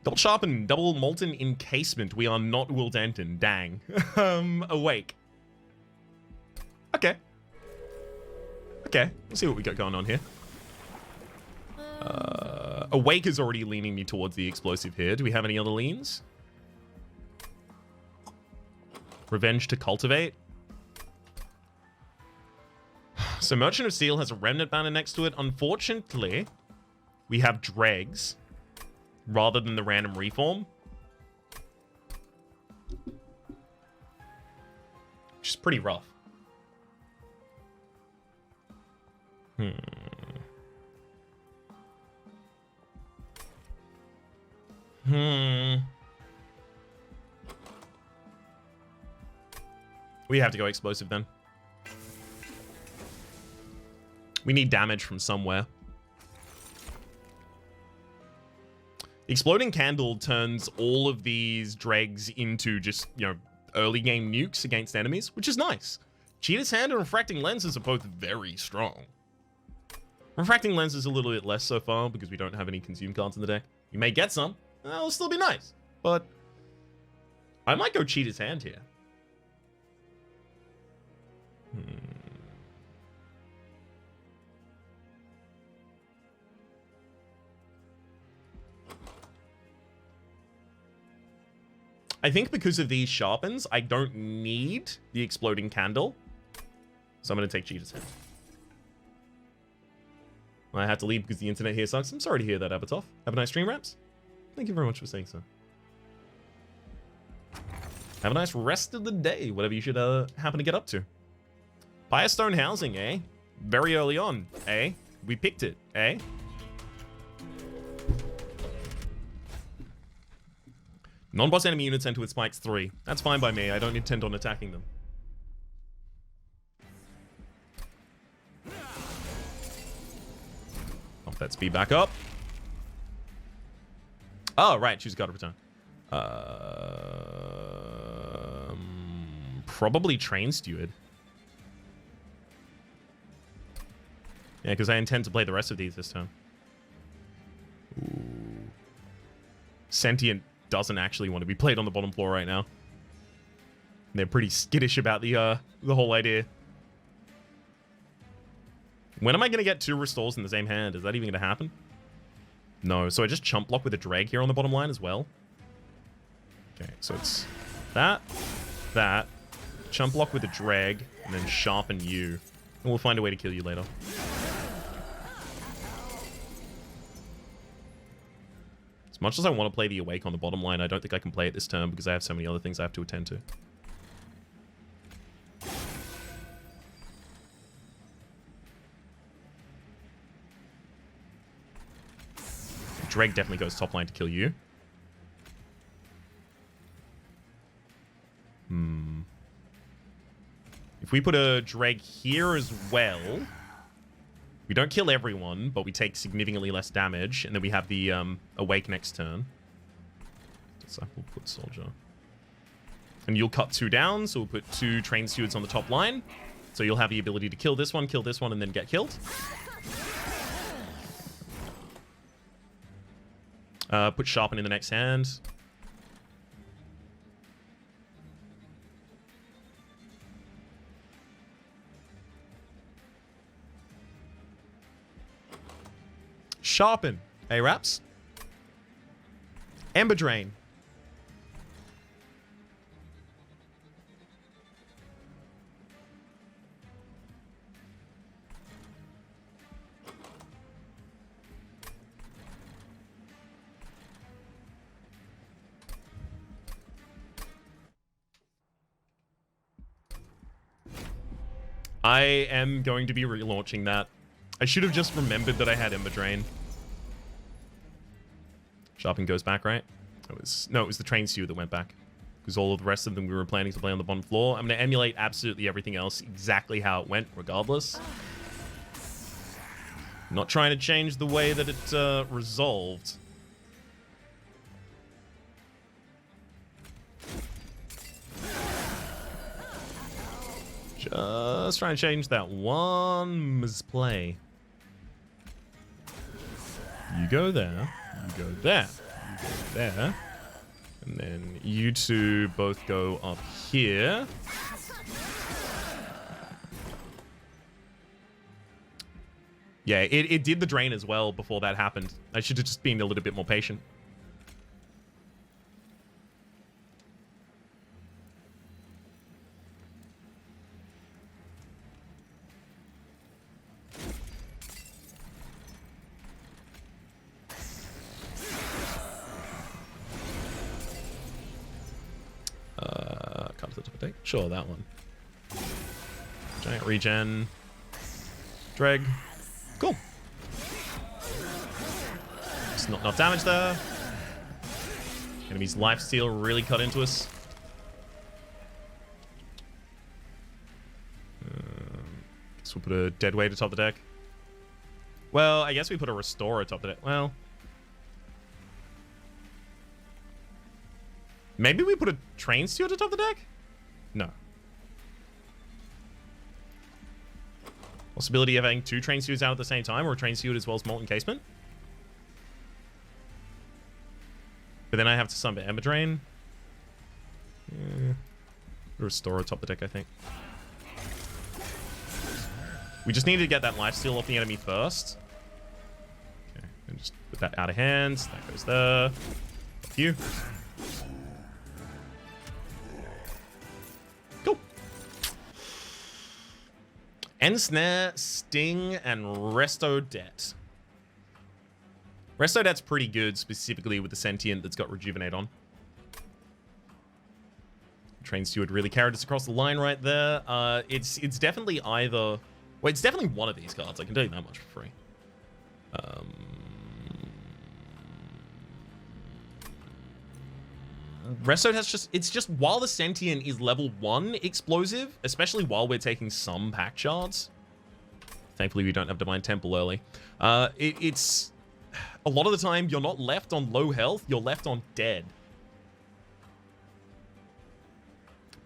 Double sharpened, double molten encasement. We are not Will Denton. Dang. Awake. Okay. Okay, let's see what we got going on here. Awake is already leaning me towards the explosive here. Do we have any other leans? Revenge to cultivate. So Merchant of Steel has a remnant banner next to it. Unfortunately, we have dregs rather than the random reform, which is pretty rough. We have to go explosive then. We need damage from somewhere. The exploding candle turns all of these dregs into just, you know, early game nukes against enemies, which is nice. Cheetah's Hand and Refracting Lenses are both very strong. Refracting Lens is a little bit less so far because we don't have any consume cards in the deck. You may get some. That'll still be nice. But I might go Cheetah's Hand here. I think because of these sharpens, I don't need the exploding candle. So I'm going to take Cheetah's Hand. I had to leave because the internet here sucks. I'm sorry to hear that, Abatov. Have a nice stream, Raps. Thank you very much for saying so. Have a nice rest of the day, whatever you should happen to get up to. Firestone Housing, eh? Very early on, eh? We picked it, eh? Non-boss enemy units enter with spikes 3. That's fine by me. I don't intend on attacking them. Off that speed back up. Oh, right. Choose a card of return. Probably Train Steward. Yeah, because I intend to play the rest of these this turn. Ooh. Sentient doesn't actually want to be played on the bottom floor right now. They're pretty skittish about the whole idea. When am I going to get 2 restores in the same hand? Is that even going to happen? No. So I just chump block with a drag here on the bottom line as well. Okay, so it's that, chump block with a drag, and then sharpen you. And we'll find a way to kill you later. As much as I want to play the Awake on the bottom line, I don't think I can play it this turn because I have so many other things I have to attend to. Dreg definitely goes top line to kill you. If we put a Dreg here as well, we don't kill everyone, but we take significantly less damage, and then we have the Awake next turn. Disciple, put Soldier. And you'll cut 2 down, so we'll put 2 Train Stewards on the top line. So you'll have the ability to kill this one, and then get killed. Put Sharpen in the next hand. Sharpen. Hey, Raps. Ember Drain. I am going to be relaunching that. I should have just remembered that I had Ember Drain. Sharpen goes back, right? It was the Train Steward that went back. Because all of the rest of them we were planning to play on the bottom floor. I'm going to emulate absolutely everything else exactly how it went, regardless. Not trying to change the way that it resolved. Just trying to change that one misplay. You go there. You go there. there. And then you two both go up here. Yeah, it did the drain as well before that happened. I should have just been a little bit more patient. Come to the top of the deck. Sure, that one. Giant regen. Dreg. Cool. Just not enough damage there. Enemy's lifesteal really cut into us. Guess we'll put a dead weight atop the deck. Well, I guess we put a restore atop the deck. Well, maybe we put a train steward atop the deck? No. Possibility of having 2 train stewards out at the same time, or a train steward as well as molten casement. But then I have to summon Ember Drain. Yeah. Restore atop the deck, I think. We just need to get that lifesteal off the enemy first. Okay, and just put that out of hands. That goes there. Fuck you. Cool. Ensnare, Sting, and Resto Det. Resto Det's pretty good, specifically with the Sentient that's got Rejuvenate on. Train Steward really carried us across the line right there. It's definitely either... Well, it's definitely one of these cards. I can tell you that much for free. Resto has just... It's just while the Sentient is level 1 explosive, especially while we're taking some pack shards. Thankfully, we don't have Divine Temple early. It's... A lot of the time, you're not left on low health, you're left on dead.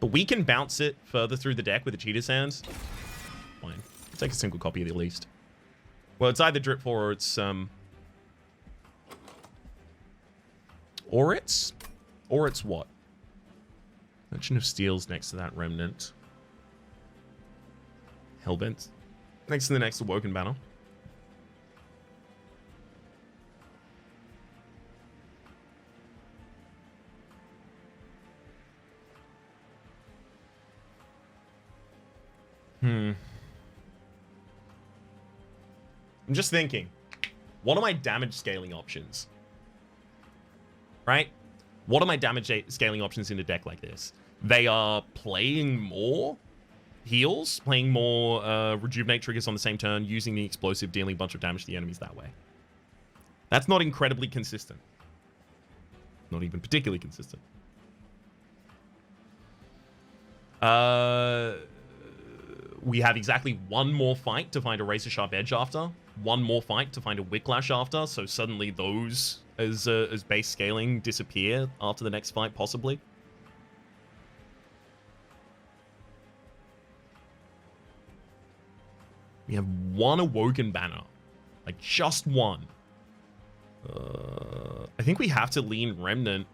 But we can bounce it further through the deck with the Cheetah's Hands. Fine. Take a single copy at least. Well, it's either Drip 4 or it's... Or it's what? Merchant of Steel's next to that Remnant. Hellbent. Next to the next Awoken Banner. I'm just thinking, what are my damage scaling options? Right? What are my damage scaling options in a deck like this? They are playing more heals, playing more rejuvenate triggers on the same turn, using the explosive, dealing a bunch of damage to the enemies that way. That's not incredibly consistent. Not even particularly consistent. We have exactly one more fight to find a Razor Sharp Edge after. One more fight to find a Whiplash after. So suddenly those, as base scaling, disappear after the next fight, possibly. We have one Awoken Banner. Like, just one. I think we have to lean Remnant.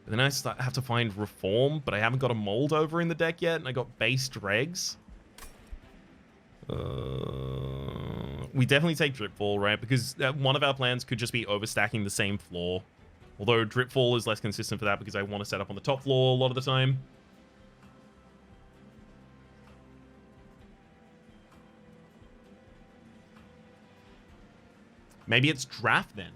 But then I have to find Reform, but I haven't got a Mold over in the deck yet, and I got base Dregs. We definitely take Dripfall, right? Because one of our plans could just be overstacking the same floor. Although Dripfall is less consistent for that because I want to set up on the top floor a lot of the time. Maybe it's Draft then.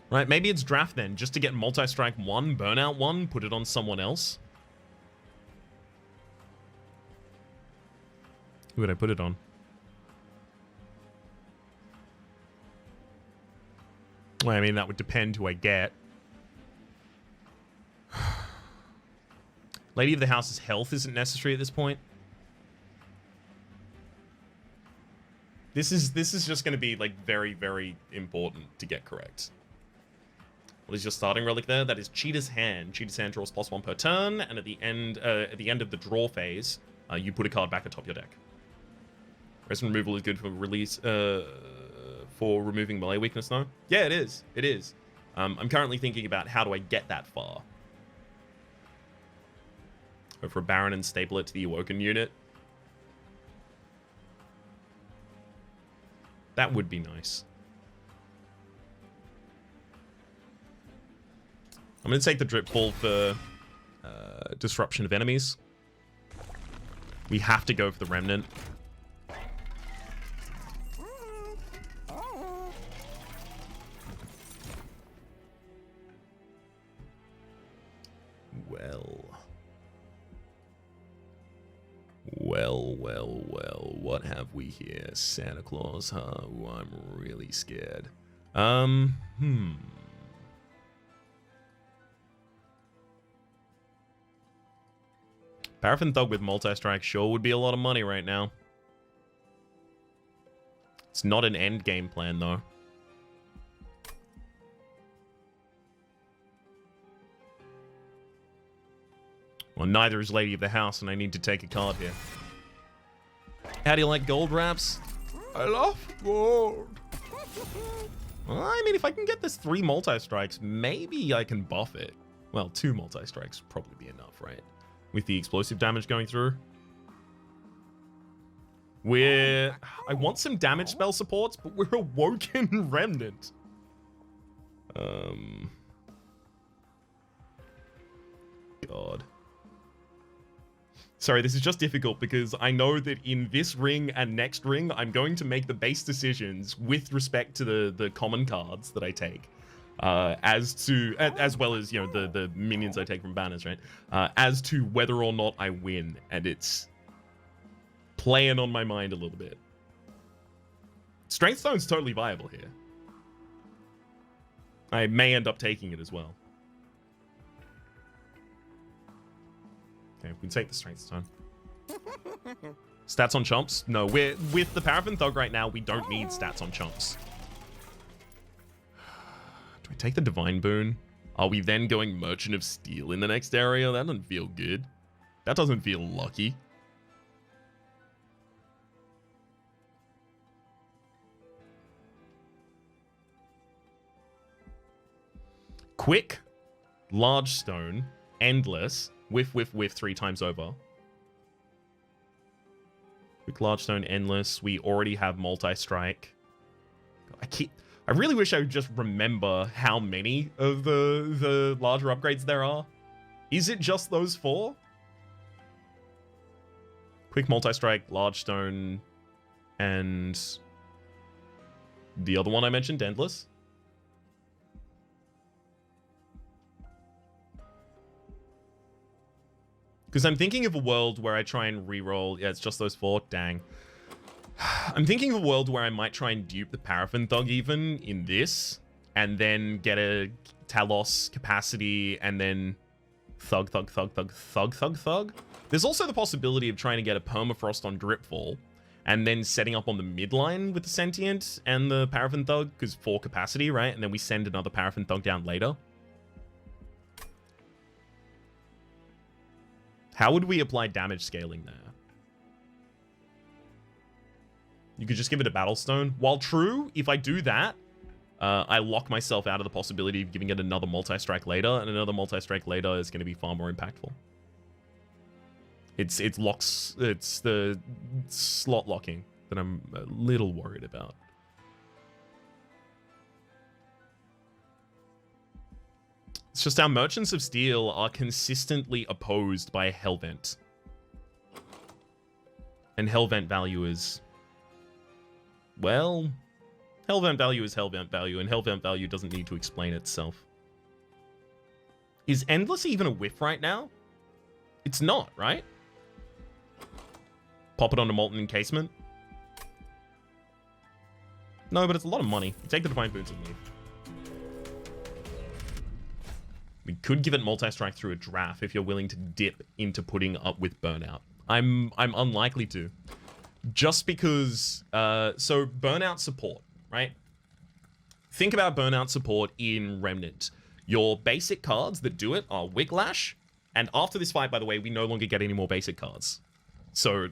Right, maybe it's Draft then, just to get Multi-Strike 1, Burnout 1, put it on someone else. Who would I put it on? Well, I mean, that would depend who I get. Lady of the House's health isn't necessary at this point. This is just going to be, like, very, very important to get correct. What is your starting relic there? That is Cheetah's Hand. Cheetah's Hand draws +1 per turn, and at the end of the draw phase, you put a card back atop your deck. Rest removal is good for release for for removing melee weakness, though? Yeah, it is. It is. I'm currently thinking about how do I get that far. Go for a Baron and staple it to the Awoken unit. That would be nice. I'm going to take the Drip Ball for disruption of enemies. We have to go for the Remnant. Well, what have we here? Santa Claus, huh? Ooh, I'm really scared. Paraffin Thug with multi-strike sure would be a lot of money right now. It's not an end game plan, though. Well, neither is Lady of the House, and I need to take a card here. How do you like gold, Raps? I love gold. Well, I mean, if I can get this 3 multi-strikes, maybe I can buff it. Well, 2 multi-strikes would probably be enough, right? With the explosive damage going through. I want some damage spell supports, but we're Awoken Remnant. God. Sorry, this is just difficult because I know that in this ring and next ring, I'm going to make the base decisions with respect to the common cards that I take. As well as, you know, the minions I take from banners, right? As to whether or not I win, and it's playing on my mind a little bit. Strength Stone's totally viable here. I may end up taking it as well. Okay, we can take the Strength Stone. Stats on chumps? No, we're with the Paraffin Thug right now. We don't need stats on chumps. Do we take the Divine Boon? Are we then going Merchant of Steel in the next area? That doesn't feel good. That doesn't feel lucky. Quick, Large Stone, Endless, whiff 3 times over. Quick, Large Stone, Endless. We already have multi-strike. I really wish I would just remember how many of the larger upgrades there are. Is it just those 4? Quick, multi-strike, Large Stone, and the other one I mentioned, Endless. Because I'm thinking of a world where I try and re-roll. Yeah, it's just those 4. Dang. I'm thinking of a world where I might try and dupe the Paraffin Thug even in this. And then get a Talos capacity and then Thug. There's also the possibility of trying to get a Permafrost on Dripfall. And then setting up on the midline with the Sentient and the Paraffin Thug. Because 4 capacity, right? And then we send another Paraffin Thug down later. How would we apply damage scaling there? You could just give it a Battle Stone. While true, if I do that, I lock myself out of the possibility of giving it another multi-strike later, and another multi-strike later is going to be far more impactful. It's the slot locking that I'm a little worried about. It's just our Merchants of Steel are consistently opposed by Hellvent. And Hellvent value is... well... Hellvent value is Hellvent value, and Hellvent value doesn't need to explain itself. Is Endless even a whiff right now? It's not, right? Pop it onto Molten Encasement? No, but it's a lot of money. Take the Divine Boons and leave. We could give it multi-strike through a draft if you're willing to dip into putting up with Burnout. I'm unlikely to. Just because... so, Burnout support, right? Think about Burnout support in Remnant. Your basic cards that do it are Wicklash, and after this fight, by the way, we no longer get any more basic cards. So,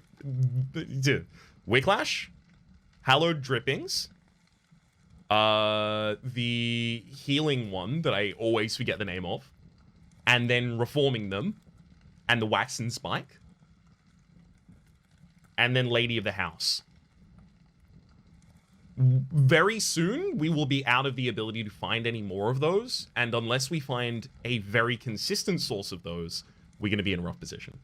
Wicklash, Hallowed Drippings, the healing one that I always forget the name of, and then reforming them, and the Waxen Spike, and then Lady of the House. Very soon, we will be out of the ability to find any more of those, and unless we find a very consistent source of those, we're going to be in a rough position.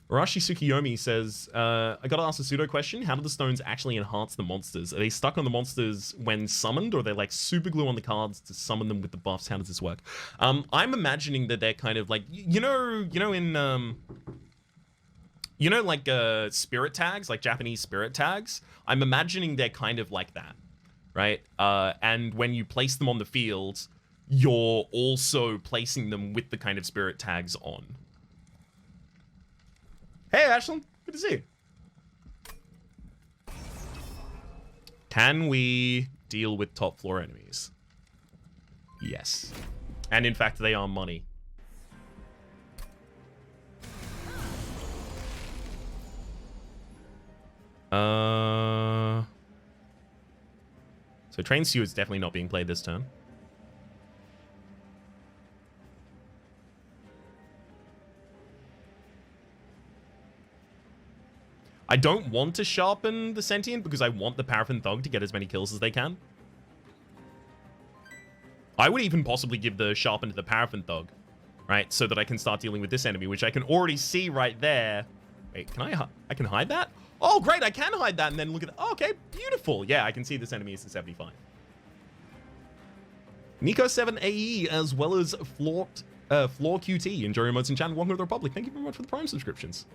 Arashi Tsukiyomi says, I gotta ask a pseudo question. How do the stones actually enhance the monsters? Are they stuck on the monsters when summoned, or are they like super glue on the cards to summon them with the buffs? How does this work? I'm imagining that they're kind of like, like spirit tags, like Japanese spirit tags. I'm imagining they're kind of like that, right? And when you place them on the field, you're also placing them with the kind of spirit tags on. Hey, Ashlyn. Good to see you. Can we deal with top floor enemies? Yes. And in fact, they are money. So Train Steward's definitely not being played this turn. I don't want to sharpen the Sentient because I want the Paraffin Thug to get as many kills as they can. I would even possibly give the Sharpen to the Paraffin Thug, right? So that I can start dealing with this enemy, which I can already see right there. Wait, can I can hide that? Oh, great, I can hide that and then look at... Oh, okay, beautiful. Yeah, I can see this enemy is the 75. Nico7AE, as well as Floor QT, enjoy your modes in chat and welcome to the Republic. Thank you very much for the Prime subscriptions.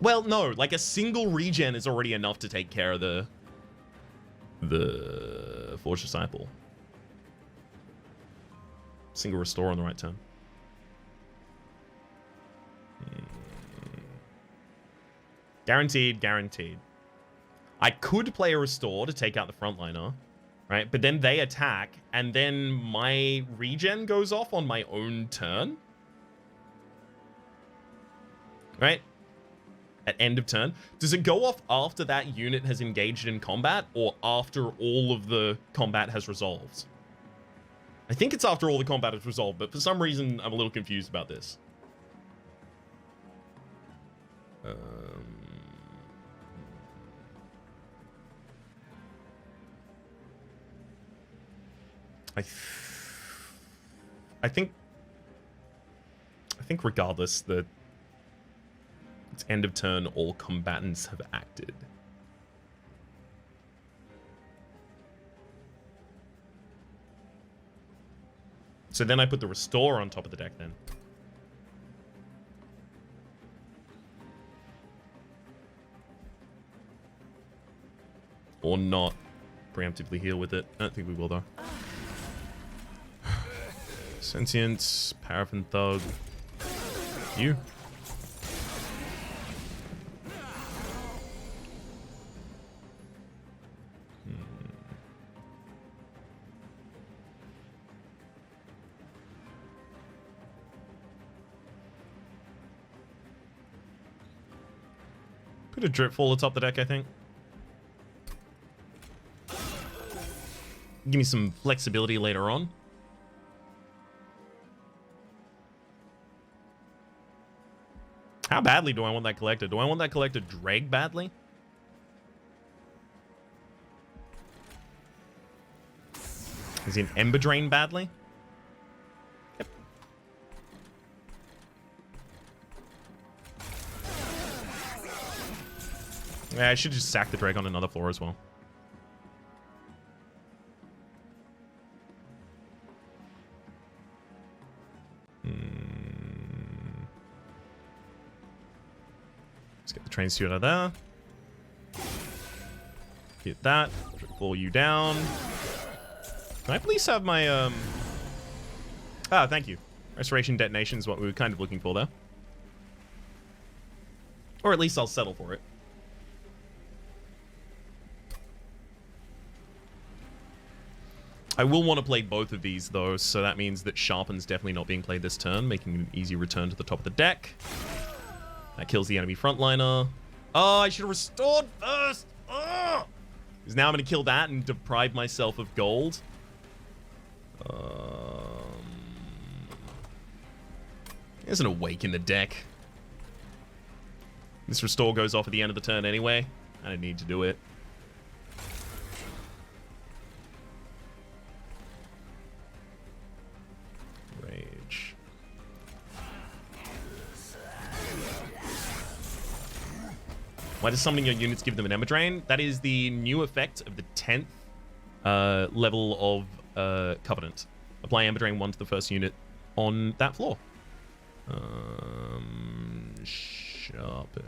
Well, no, like a single regen is already enough to take care of the Forge Disciple. Single restore on the right turn. Guaranteed, guaranteed. I could play a restore to take out the frontliner, right? But then they attack, and then my regen goes off on my own turn. Right? At end of turn. Does it go off after that unit has engaged in combat, or after all of the combat has resolved? I think it's after all the combat is resolved, but for some reason I'm a little confused about this. I think regardless that it's end of turn, all combatants have acted. So then I put the restore on top of the deck then. Or not preemptively heal with it. I don't think we will though. Sentience, Paraffin Thug. You. Put a Dripfall atop the deck, I think. Give me some flexibility later on. How badly do I want that collector? Do I want that collector drag badly? Is he an Ember Drain badly? Yep. Yeah, I should just sack the drag on another floor as well. Let's get the train steward out of there. Hit that. Pull you down. Can I please have my, Ah, thank you. Restoration detonation is what we were kind of looking for there. Or at least I'll settle for it. I will want to play both of these, though, so that means that Sharpen's definitely not being played this turn, making an easy return to the top of the deck. That kills the enemy frontliner. Oh, I should have restored first. Oh! Because now I'm going to kill that and deprive myself of gold. There's an awake in the deck. This restore goes off at the end of the turn anyway. I don't need to do it. Rage. Why does summoning your units give them an Ember Drain? That is the new effect of the 10th level of Covenant. Apply Ember Drain 1 to the first unit on that floor. Sharpen.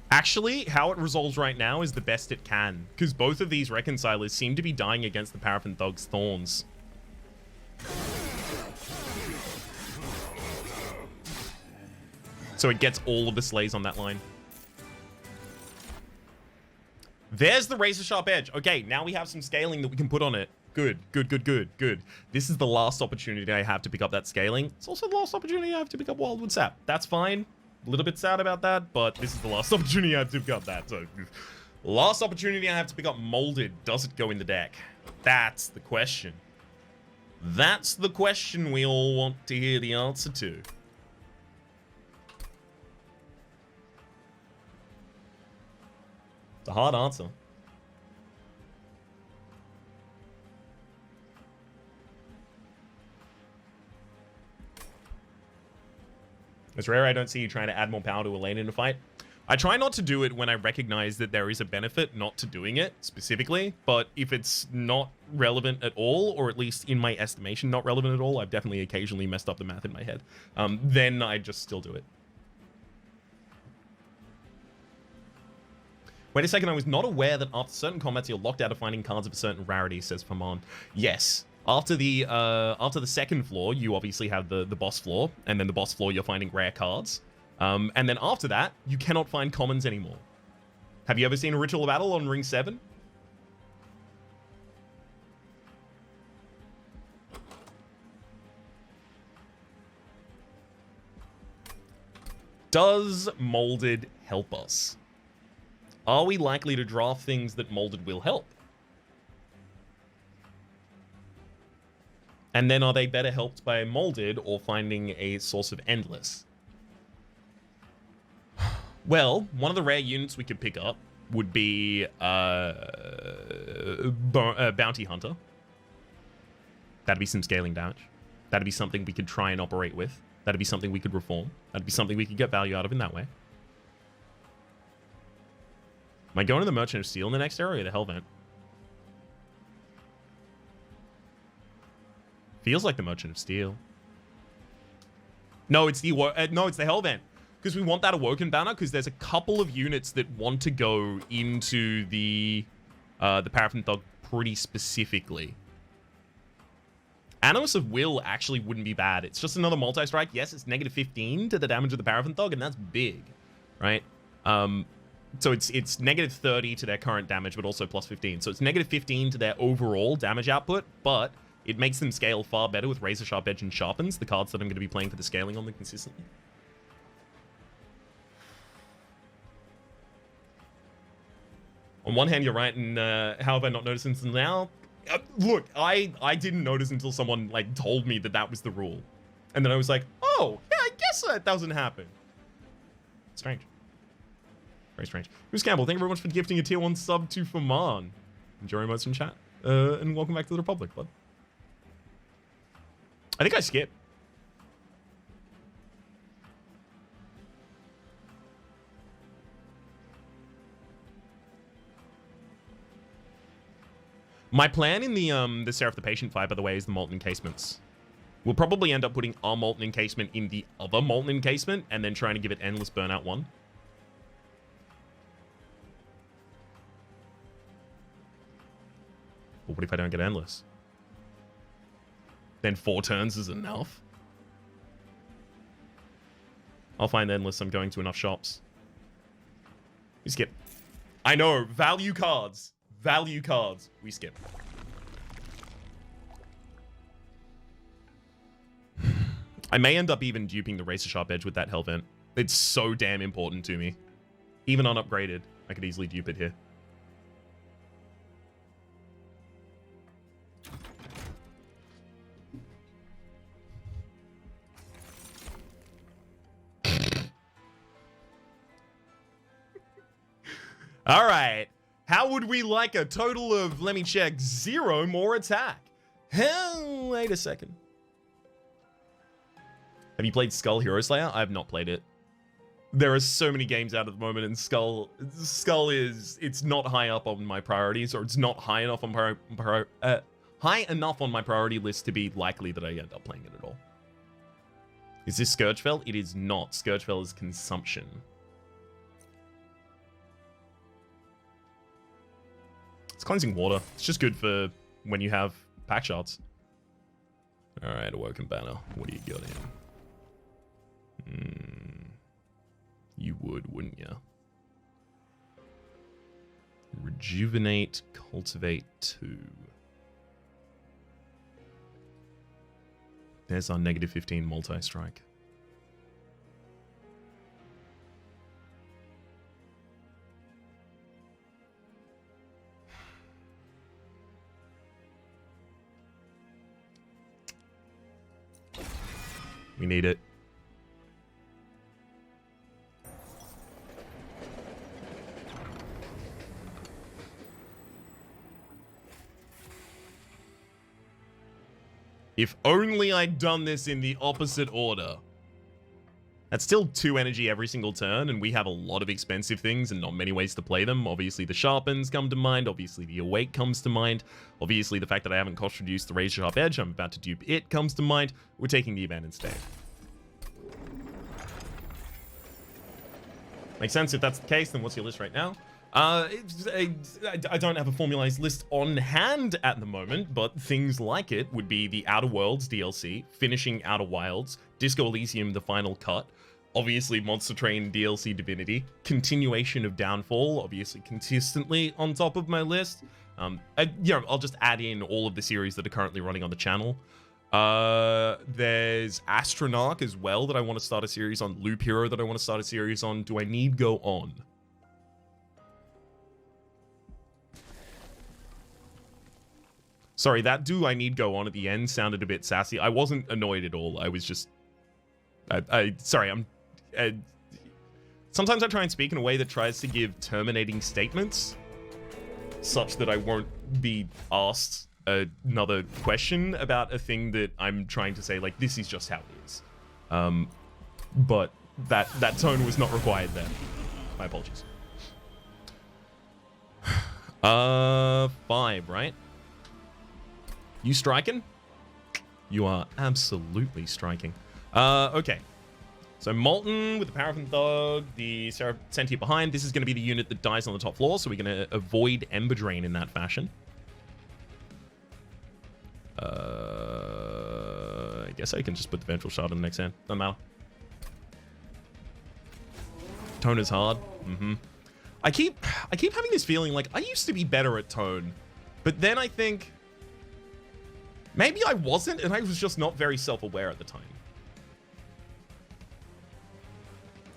Actually, how it resolves right now is the best it can, because both of these reconcilers seem to be dying against the Paraffin Thug's Thorns. So it gets all of the slays on that line. There's the razor sharp edge. Okay, now we have some scaling that we can put on it. Good, good, good, good, good. This is the last opportunity I have to pick up that scaling. It's also the last opportunity I have to pick up Wildwood Sap. That's fine. A little bit sad about that, but this is the last opportunity I have to pick up that. So, last opportunity I have to pick up Molded. Does it go in the deck? That's the question. That's the question we all want to hear the answer to. It's a hard answer. It's rare I don't see you trying to add more power to a lane in a fight. I try not to do it when I recognize that there is a benefit not to doing it specifically, but if it's not relevant at all, or at least in my estimation not relevant at all, I've definitely occasionally messed up the math in my head, then I just still do it. Wait a second, I was not aware that after certain combats you're locked out of finding cards of a certain rarity, says Faman. Yes. After the second floor, you obviously have the boss floor, and then the boss floor you're finding rare cards. And then after that, you cannot find commons anymore. Have you ever seen a Ritual Battle on Ring 7? Does Molded help us? Are we likely to draft things that Molded will help? And then are they better helped by Molded or finding a source of Endless? Well, one of the rare units we could pick up would be Bounty Hunter. That'd be some scaling damage. That'd be something we could try and operate with. That'd be something we could reform. That'd be something we could get value out of in that way. Am I going to the Merchant of Steel in the next area or the Hellvent? Feels like the Merchant of Steel. No, it's the Hellvent. Because we want that Awoken banner, because there's a couple of units that want to go into the Paraffin Thug pretty specifically. Animus of Will actually wouldn't be bad. It's just another multi-strike. Yes, it's negative 15 to the damage of the Paraffin Thug, and that's big, right? So it's negative 30 to their current damage, but also plus 15. So it's negative 15 to their overall damage output, but it makes them scale far better with Razor Sharp Edge and Sharpens, the cards that I'm going to be playing for the scaling on them consistently. On one hand, you're right, and how have I not noticed until now? Look, I didn't notice until someone like told me that was the rule. And then I was like, oh, yeah, I guess that doesn't happen. Strange. Very strange. Who's Campbell? Thank you very much for gifting a tier 1 sub to Faman. Enjoy most in chat. And welcome back to the Republic, bud. I think I skipped. My plan in the Seraph the Patient fight, by the way, is the Molten Encasements. We'll probably end up putting our Molten Encasement in the other Molten Encasement, and then trying to give it Endless Burnout 1. But what if I don't get endless? Then 4 turns is enough. I'll find endless. I'm going to enough shops. We skip. I know. Value cards. Value cards. We skip. I may end up even duping the Razor Sharp Edge with that Hellvent. It's so damn important to me. Even unupgraded, I could easily dupe it here. All right. How would we like a total of, let me check, 0 more attack? Hell, wait a second. Have you played Skull Hero Slayer? I have not played it. There are so many games out at the moment, and Skull is, it's not high up on my priorities, or it's not high enough on high enough on my priority list to be likely that I end up playing it at all. Is this Scourgefell? It is not. Scourgefell is consumption. It's cleansing water. It's just good for when you have pack shots. All right, Awoken Banner. What do you got in? You would, wouldn't you? Rejuvenate, cultivate 2. There's our -15 multi-strike. We need it. If only I'd done this in the opposite order. That's still 2 energy every single turn, and we have a lot of expensive things and not many ways to play them. Obviously, the Sharpens come to mind. Obviously, the Awake comes to mind. Obviously, the fact that I haven't cost reduced the Razor Sharp Edge, I'm about to dupe it, comes to mind. We're taking the Abandoned Stave. Makes sense. If that's the case, then what's your list right now? I don't have a formalized list on hand at the moment, but things like it would be the Outer Worlds DLC, finishing Outer Wilds, Disco Elysium, the final cut, obviously Monster Train DLC Divinity, continuation of Downfall, obviously consistently on top of my list. I'll just add in all of the series that are currently running on the channel. There's Astronarch as well that I want to start a series on, Loop Hero that I want to start a series on. Do I need Go On? Sorry, that "do I need Go On" at the end sounded a bit sassy. I wasn't annoyed at all. I was just... sorry, sometimes I try and speak in a way that tries to give terminating statements, such that I won't be asked another question about a thing that I'm trying to say, like, this is just how it is. But that tone was not required there. My apologies. 5, right? You striking? You are absolutely striking. Okay. So Molten with the Paraffin Thug, the Sentient behind. This is going to be the unit that dies on the top floor, so we're going to avoid Ember Drain in that fashion. I guess I can just put the Ventral Shard in the next hand. Doesn't matter. Tone is hard. I keep having this feeling like I used to be better at Tone, but then I think maybe I wasn't, and I was just not very self-aware at the time.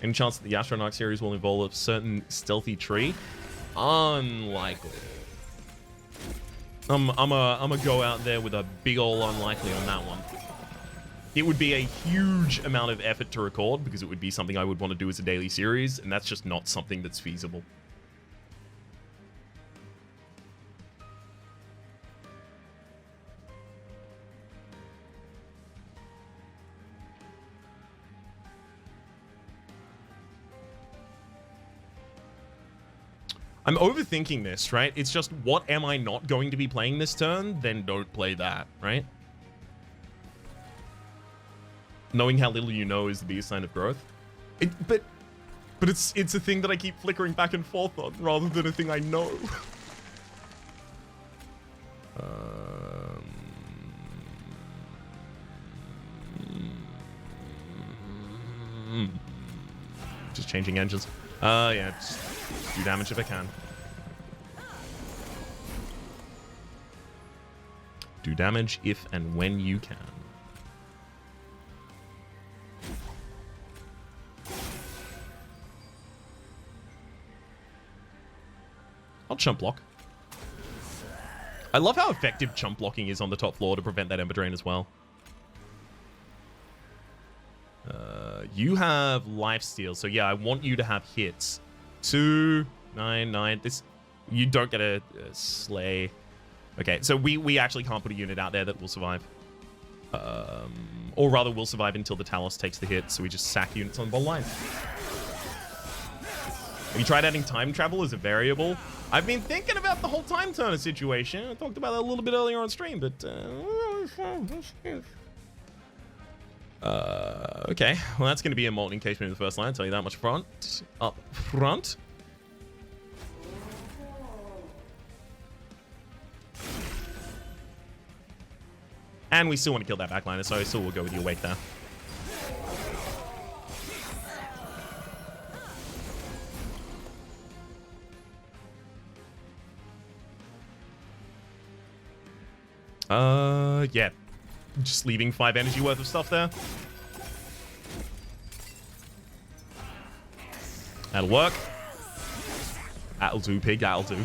Any chance that the Astronarch series will involve a certain stealthy tree? Unlikely. I'm a go out there with a big ol' unlikely on that one. It would be a huge amount of effort to record because it would be something I would want to do as a daily series, and that's just not something that's feasible. I'm overthinking this, right? It's just, what am I not going to be playing this turn? Then don't play that, right? Knowing how little you know is the biggest sign of growth. But it's a thing that I keep flickering back and forth on, rather than a thing I know. Um, just changing engines. Yeah, just do damage if I can. Do damage if and when you can. I'll chump block. I love how effective chump blocking is on the top floor to prevent that Ember Drain as well. You have lifesteal, so yeah, I want you to have hits. 2, 9, 9. This, you don't get a slay. Okay, so we actually can't put a unit out there that will survive. Or rather, will survive until the Talos takes the hit, so we just sack units on the bottom line. Have you tried adding time travel as a variable? I've been thinking about the whole time turner situation. I talked about that a little bit earlier on stream, but... okay, well that's going to be a Molten Encasement in the first line, I'll tell you that much up front. And we still want to kill that backliner, so I still will go with your wake there. Yeah. Just leaving 5 energy worth of stuff there. That'll work. That'll do, pig. That'll do.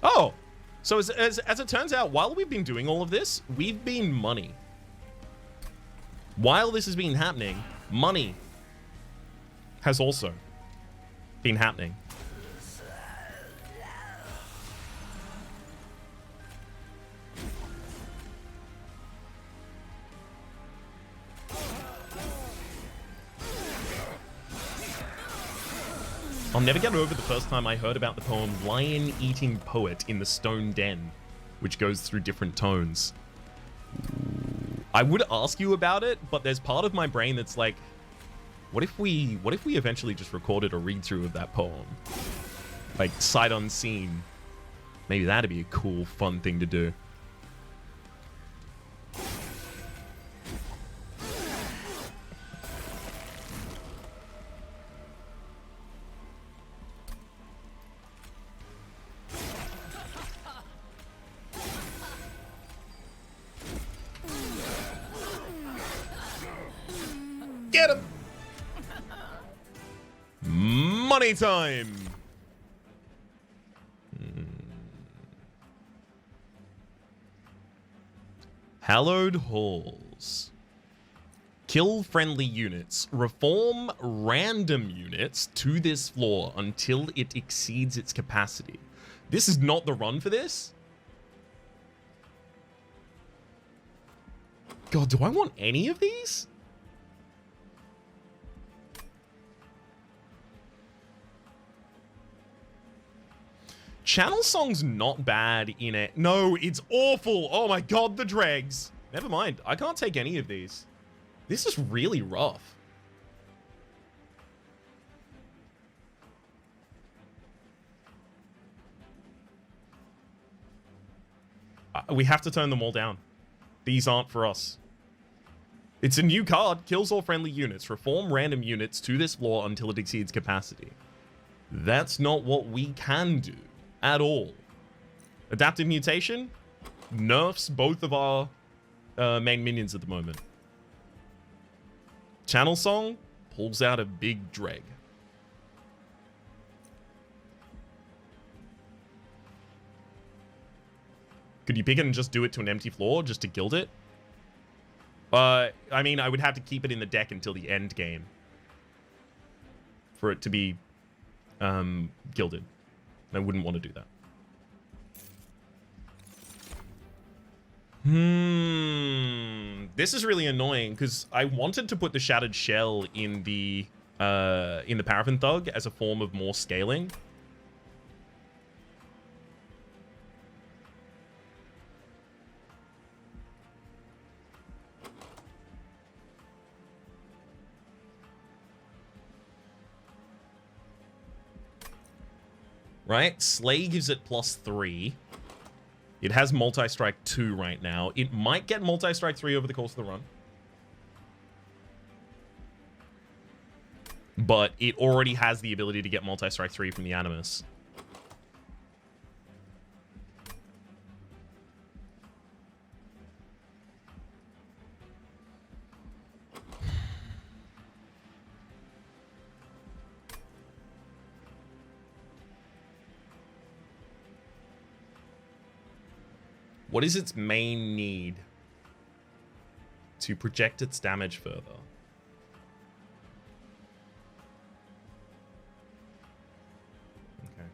Oh! So as it turns out, while we've been doing all of this, we've been money. While this has been happening, money has also been happening. I'll never get over the first time I heard about the poem Lion Eating Poet in the Stone Den, which goes through different tones. I would ask you about it, but there's part of my brain that's like, what if we eventually just recorded a read-through of that poem? Like, sight unseen. Maybe that'd be a cool, fun thing to do. Get him! Money time! Hallowed Halls. Kill friendly units. Reform random units to this floor until it exceeds its capacity. This is not the run for this. God, do I want any of these? Channel Song's not bad in it. No, it's awful. Oh my god, the dregs. Never mind. I can't take any of these. This is really rough. We have to turn them all down. These aren't for us. It's a new card. Kills all friendly units. Reform random units to this floor until it exceeds capacity. That's not what we can do. At all. Adaptive Mutation nerfs both of our main minions at the moment. Channel Song pulls out a big dreg. Could you pick it and just do it to an empty floor just to gild it? I mean, I would have to keep it in the deck until the end game for it to be gilded. I wouldn't want to do that. This is really annoying because I wanted to put the Shattered Shell in the Paraffin Thug as a form of more scaling. right? Slay gives it +3. It has multi-strike 2 right now. It might get multi-strike 3 over the course of the run. But it already has the ability to get multi-strike 3 from the Animus. What is its main need? To project its damage further. Okay.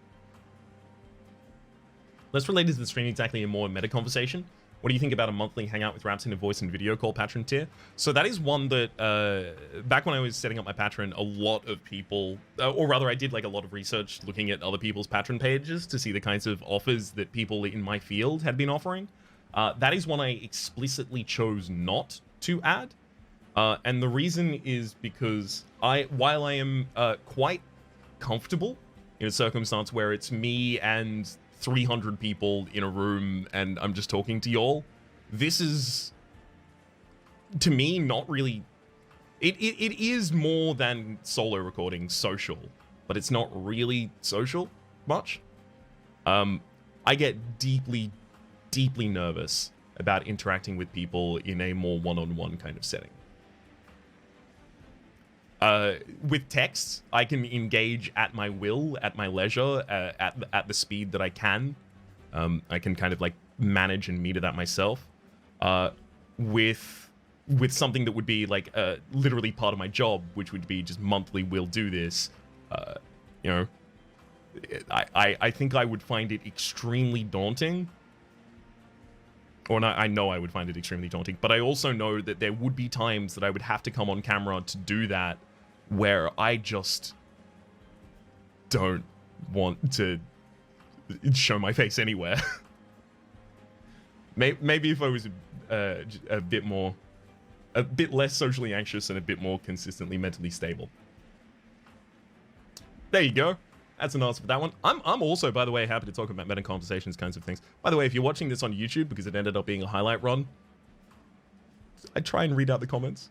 Less related to the stream exactly, a more meta conversation. What do you think about a monthly hangout with Rhapsody in a voice and video call patron tier? So that is one that, back when I was setting up my patron, a lot of people, or rather I did like a lot of research looking at other people's patron pages to see the kinds of offers that people in my field had been offering. That is one I explicitly chose not to add. And the reason is because while I am quite comfortable in a circumstance where it's me and 300 people in a room and I'm just talking to y'all, this is, to me, not really... It is more than solo recording social, but it's not really social much. I get deeply nervous about interacting with people in a more one-on-one kind of setting. With text, I can engage at my will, at my leisure, at the speed that I can. I can kind of like manage and meter that myself. With something that would be like literally part of my job, which would be just monthly, we'll do this. You know, I think I would find it extremely daunting. Or no, I know I would find it extremely daunting, but I also know that there would be times that I would have to come on camera to do that where I just don't want to show my face anywhere. Maybe if I was a bit less socially anxious and a bit more consistently mentally stable. There you go. That's an answer for that one. I'm also, by the way, happy to talk about meta conversations, kinds of things. By the way, if you're watching this on YouTube because it ended up being a highlight run, I try and read out the comments.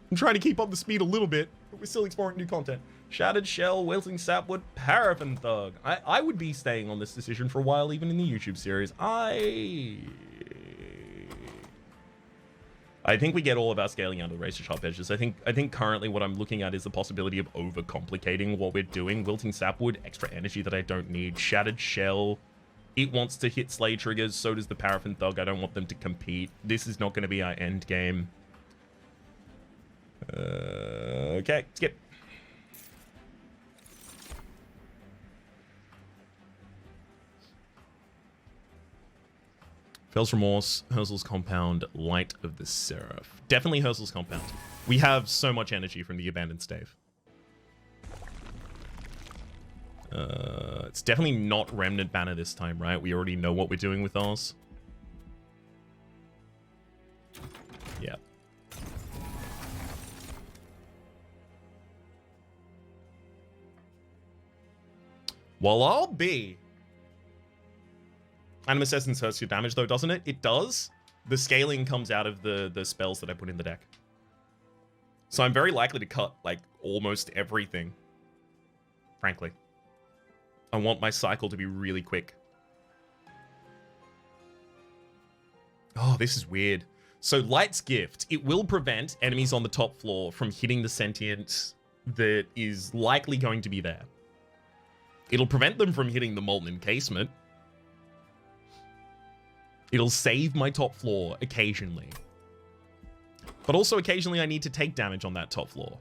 I'm trying to keep up the speed a little bit, but we're still exploring new content. Shattered Shell, Wilting Sapwood, Paraffin Thug. I would be staying on this decision for a while, even in the YouTube series. I think we get all of our scaling out of the razor sharp edges. I think currently what I'm looking at is the possibility of overcomplicating what we're doing. Wilting Sapwood, extra energy that I don't need. Shattered Shell, it wants to hit Slay triggers, so does the Paraffin Thug. I don't want them to compete. This is not going to be our end game. Okay, skip. Fell's Remorse, Herzl's Compound, Light of the Seraph. Definitely Herzl's Compound. We have so much energy from the Abandoned Stave. It's definitely not Remnant Banner this time, right? We already know what we're doing with ours. Yeah. Well, I'll be... Animus Essence hurts your damage, though, doesn't it? It does. The scaling comes out of the spells that I put in the deck. So I'm very likely to cut, like, almost everything. Frankly. I want my cycle to be really quick. Oh, this is weird. So Light's Gift. It will prevent enemies on the top floor from hitting the sentient that is likely going to be there. It'll prevent them from hitting the Molten Encasement. It'll save my top floor occasionally. But also occasionally I need to take damage on that top floor.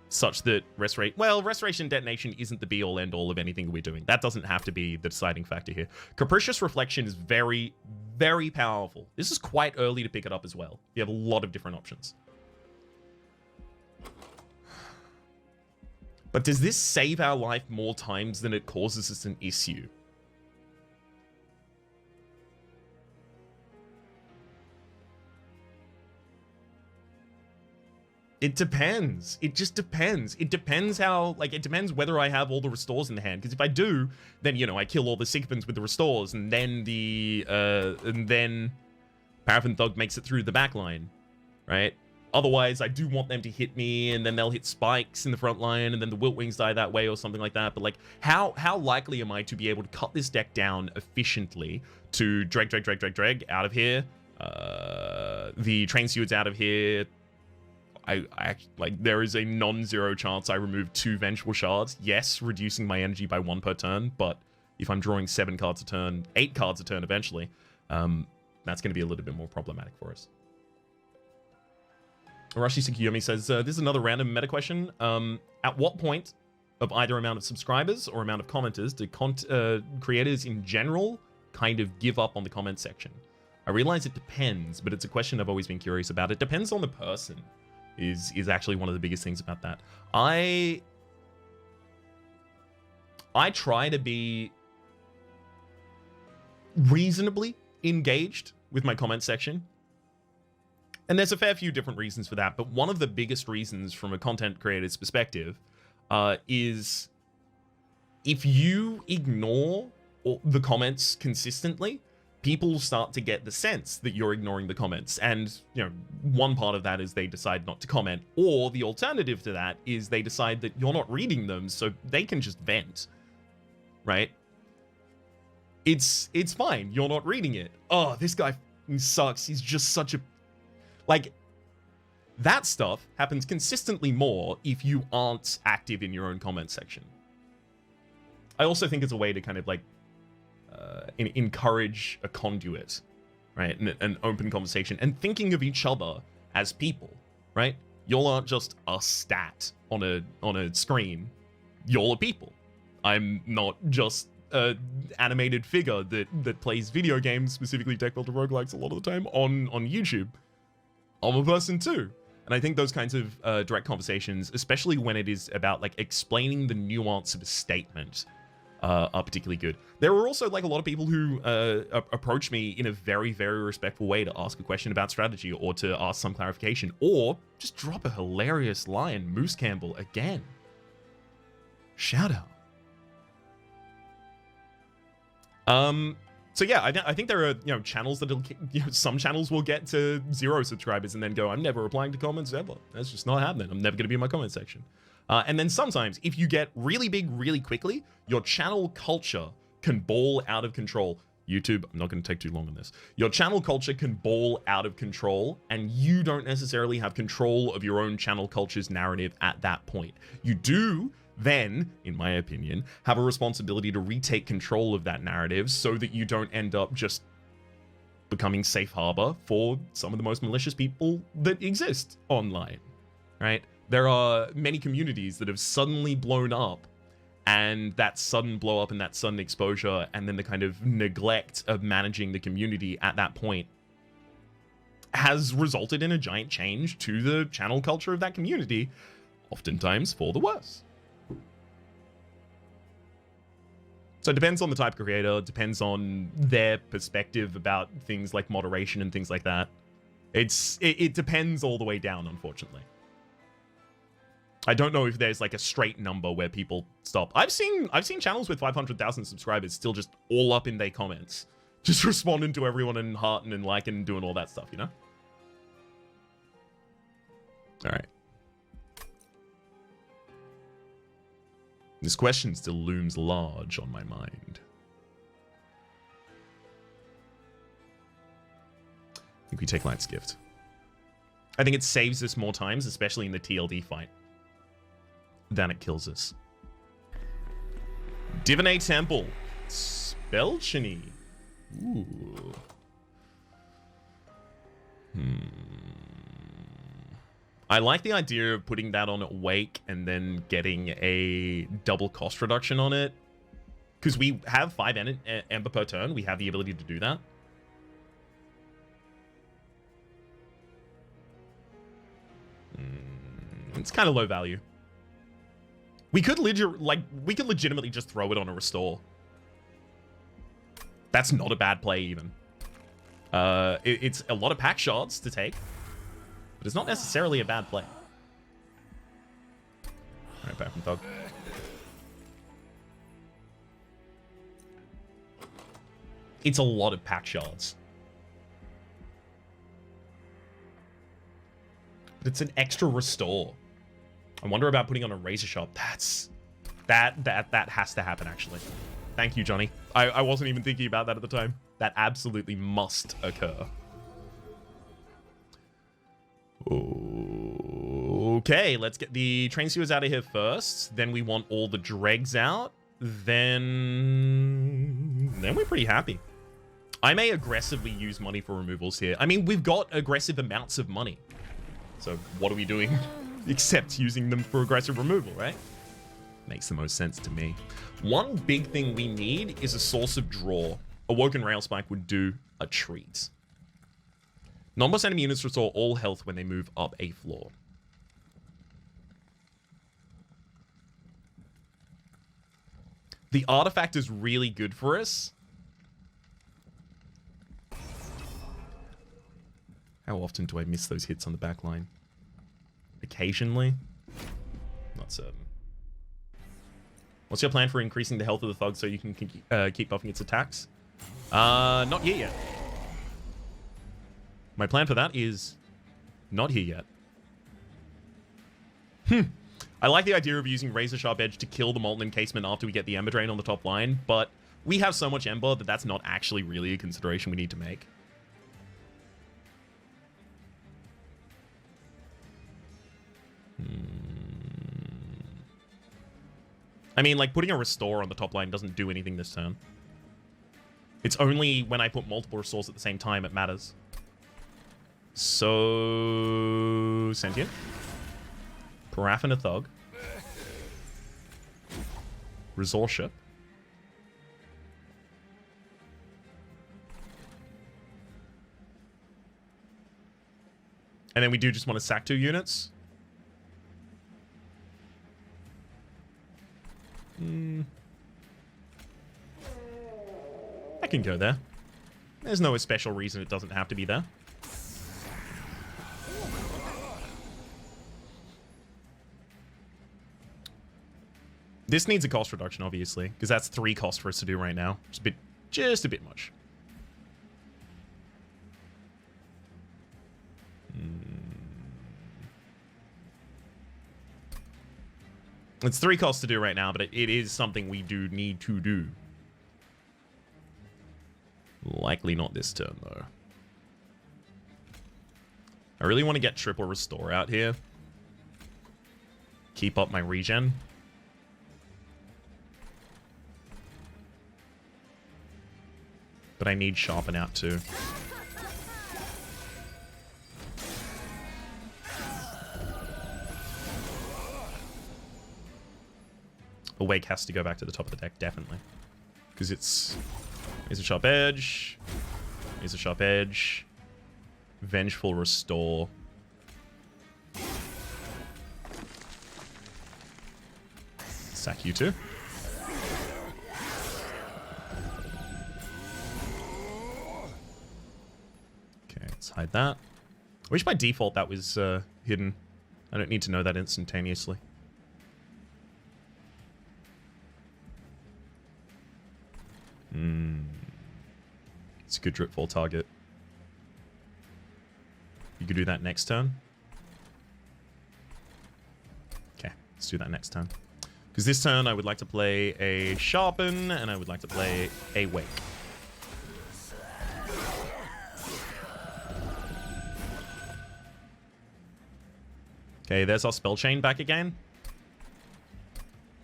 Such that Restoration Detonation isn't the be-all end-all of anything we're doing. That doesn't have to be the deciding factor here. Capricious Reflection is very, very powerful. This is quite early to pick it up as well. You have a lot of different options. But does this save our life more times than it causes us an issue? It depends. It just depends. It depends how, like, it depends whether I have all the restores in the hand. Because if I do, then, you know, I kill all the sycophants with the restores, and then Paraffin Thug makes it through the back line, right? Otherwise, I do want them to hit me, and then they'll hit spikes in the front line, and then the Wilt Wings die that way or something like that. But, like, how likely am I to be able to cut this deck down efficiently to drag out of here? The Train Stewards out of here. I like, there is a non-zero chance I remove 2 Vengeful Shards. Yes, reducing my energy by 1 per turn, but if I'm drawing 7 cards a turn, 8 cards a turn eventually, that's going to be a little bit more problematic for us. Arashi Tsukiyomi says, this is another random meta question. At what point of either amount of subscribers or amount of commenters do creators in general kind of give up on the comment section? I realize it depends, but it's a question I've always been curious about. It depends on the person. Is actually one of the biggest things about that. I try to be reasonably engaged with my comment section. And there's a fair few different reasons for that, but one of the biggest reasons from a content creator's perspective is if you ignore the comments consistently, people start to get the sense that you're ignoring the comments. And, you know, one part of that is they decide not to comment, or the alternative to that is they decide that you're not reading them, so they can just vent, right? It's fine. You're not reading it. Oh, this guy sucks. He's just such a... Like, that stuff happens consistently more if you aren't active in your own comment section. I also think it's a way to kind of, like, encourage a conduit, right? An open conversation and thinking of each other as people, right? Y'all aren't just a stat on a screen. Y'all are people. I'm not just an animated figure that plays video games, specifically deck builder roguelikes a lot of the time on YouTube. I'm a person too. And I think those kinds of direct conversations, especially when it is about, like, explaining the nuance of a statement, are particularly good. There are also, like, a lot of people who approach me in a very, very respectful way to ask a question about strategy or to ask some clarification, or just drop a hilarious line. Moose Campbell, again. Shout out. So yeah, I think there are, you know, channels that'll, you know, some channels will get to 0 subscribers and then go, I'm never replying to comments ever. That's just not happening. I'm never going to be in my comment section. And then sometimes, if you get really big really quickly, your channel culture can ball out of control. YouTube, I'm not going to take too long on this. Your channel culture can ball out of control, and you don't necessarily have control of your own channel culture's narrative at that point. You do then, in my opinion, have a responsibility to retake control of that narrative so that you don't end up just becoming safe harbor for some of the most malicious people that exist online, right? There are many communities that have suddenly blown up, and that sudden blow up and that sudden exposure and then the kind of neglect of managing the community at that point has resulted in a giant change to the channel culture of that community, oftentimes for the worse. So it depends on the type of creator, it depends on their perspective about things like moderation and things like that. It depends all the way down, unfortunately. I don't know if there's, like, a straight number where people stop. I've seen channels with 500,000 subscribers still just all up in their comments, just responding to everyone and hearting and liking and doing all that stuff, you know? All right. This question still looms large on my mind. I think we take Light's Gift. I think it saves us more times, especially in the TLD fight, than it kills us. Divinity Temple. Spellchany. Ooh. I like the idea of putting that on at Wake and then getting a double cost reduction on it. Because we have 5 Ember per turn. We have the ability to do that. It's kind of low value. We could legitimately just throw it on a restore. That's not a bad play, even. It's a lot of pack shards to take, but it's not necessarily a bad play. Alright, Paraffin Thug. It's a lot of pack shards. But it's an extra restore. I wonder about putting on a razor sharp. That has to happen, actually. Thank you, Johnny. I wasn't even thinking about that at the time. That absolutely must occur. Okay, let's get the train sewers out of here first. Then we want all the dregs out. Then we're pretty happy. I may aggressively use money for removals here. I mean, we've got aggressive amounts of money. So what are we doing except using them for aggressive removal, right? Makes the most sense to me. One big thing we need is a source of draw. Awoken Rail Spike would do a treat. Non-boss enemy units restore all health when they move up a floor. The artifact is really good for us. How often do I miss those hits on the back line? Occasionally. Not certain. What's your plan for increasing the health of the thug so you can keep buffing its attacks? Not here yet. My plan for that is not here yet. I like the idea of using Razor Sharp Edge to kill the Molten Encasement after we get the Ember Drain on the top line, but we have so much Ember that that's not actually really a consideration we need to make. I mean, like, putting a Restore on the top line doesn't do anything this turn. It's only when I put multiple Restores at the same time it matters. So... Sentient. Paraffin a Thug. Resource Ship. And then we do just want to sack 2 units. I can go there. There's no special reason it doesn't have to be there. This needs a cost reduction, obviously, because that's 3 cost for us to do right now. Just a bit much. It's 3 costs to do right now, but it is something we do need to do. Likely not this turn, though. I really want to get triple Restore out here. Keep up my regen. But I need Sharpen out too. Awake has to go back to the top of the deck, definitely. Because it's... Here's a Sharp Edge. Here's a Sharp Edge. Vengeful Restore. Sack you two. Okay, let's hide that. I wish by default that was hidden. I don't need to know that instantaneously. It's a good Dripfall target. You could do that next turn. Okay, let's do that next turn. Because this turn I would like to play a Sharpen, and I would like to play a Wake. Okay, there's our Spell Chain back again.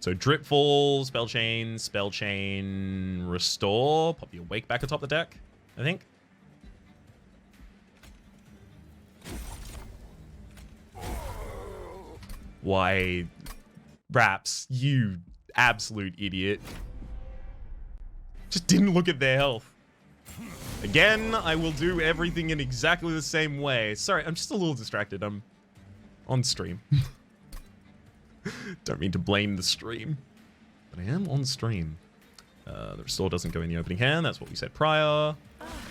So Dripfall, Spell Chain, Restore. Pop your Wake back atop the deck, I think. Why, Raps, you absolute idiot. Just didn't look at their health. Again, I will do everything in exactly the same way. Sorry, I'm just a little distracted. I'm on stream. Don't mean to blame the stream, but I am on stream. The Restore doesn't go in the opening hand. That's what we said prior.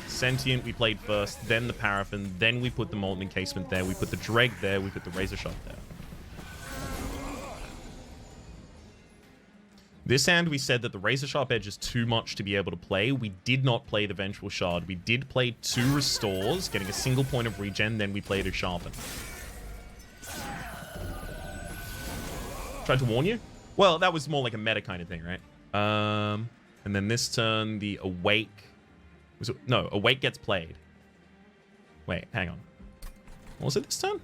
Sentient we played first, then the Paraffin, then we put the Molten Encasement there, we put the Dreg there, we put the Razor Sharp there. This hand, we said that the Razor Sharp Edge is too much to be able to play. We did not play the Vengeful Shard. We did play 2 Restores, getting a single point of regen, then we played a Sharpen. Tried to warn you? Well, that was more like a meta kind of thing, right? And then this turn, the Awake... No, Awake gets played. Wait, hang on. What was it this turn?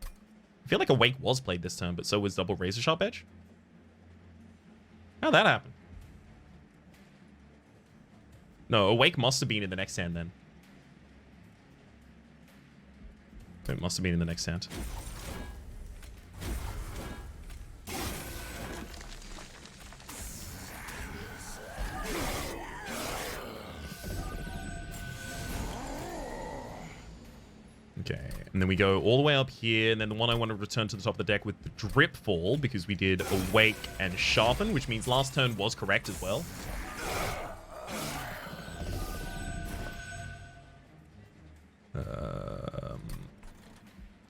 I feel like Awake was played this turn, but so was double Razor Sharp Edge. How'd that happen? No, Awake must have been in the next hand then. It must have been in the next hand. Okay, and then we go all the way up here, and then the one I want to return to the top of the deck with the Drip Fall, because we did Awake and Sharpen, which means last turn was correct as well.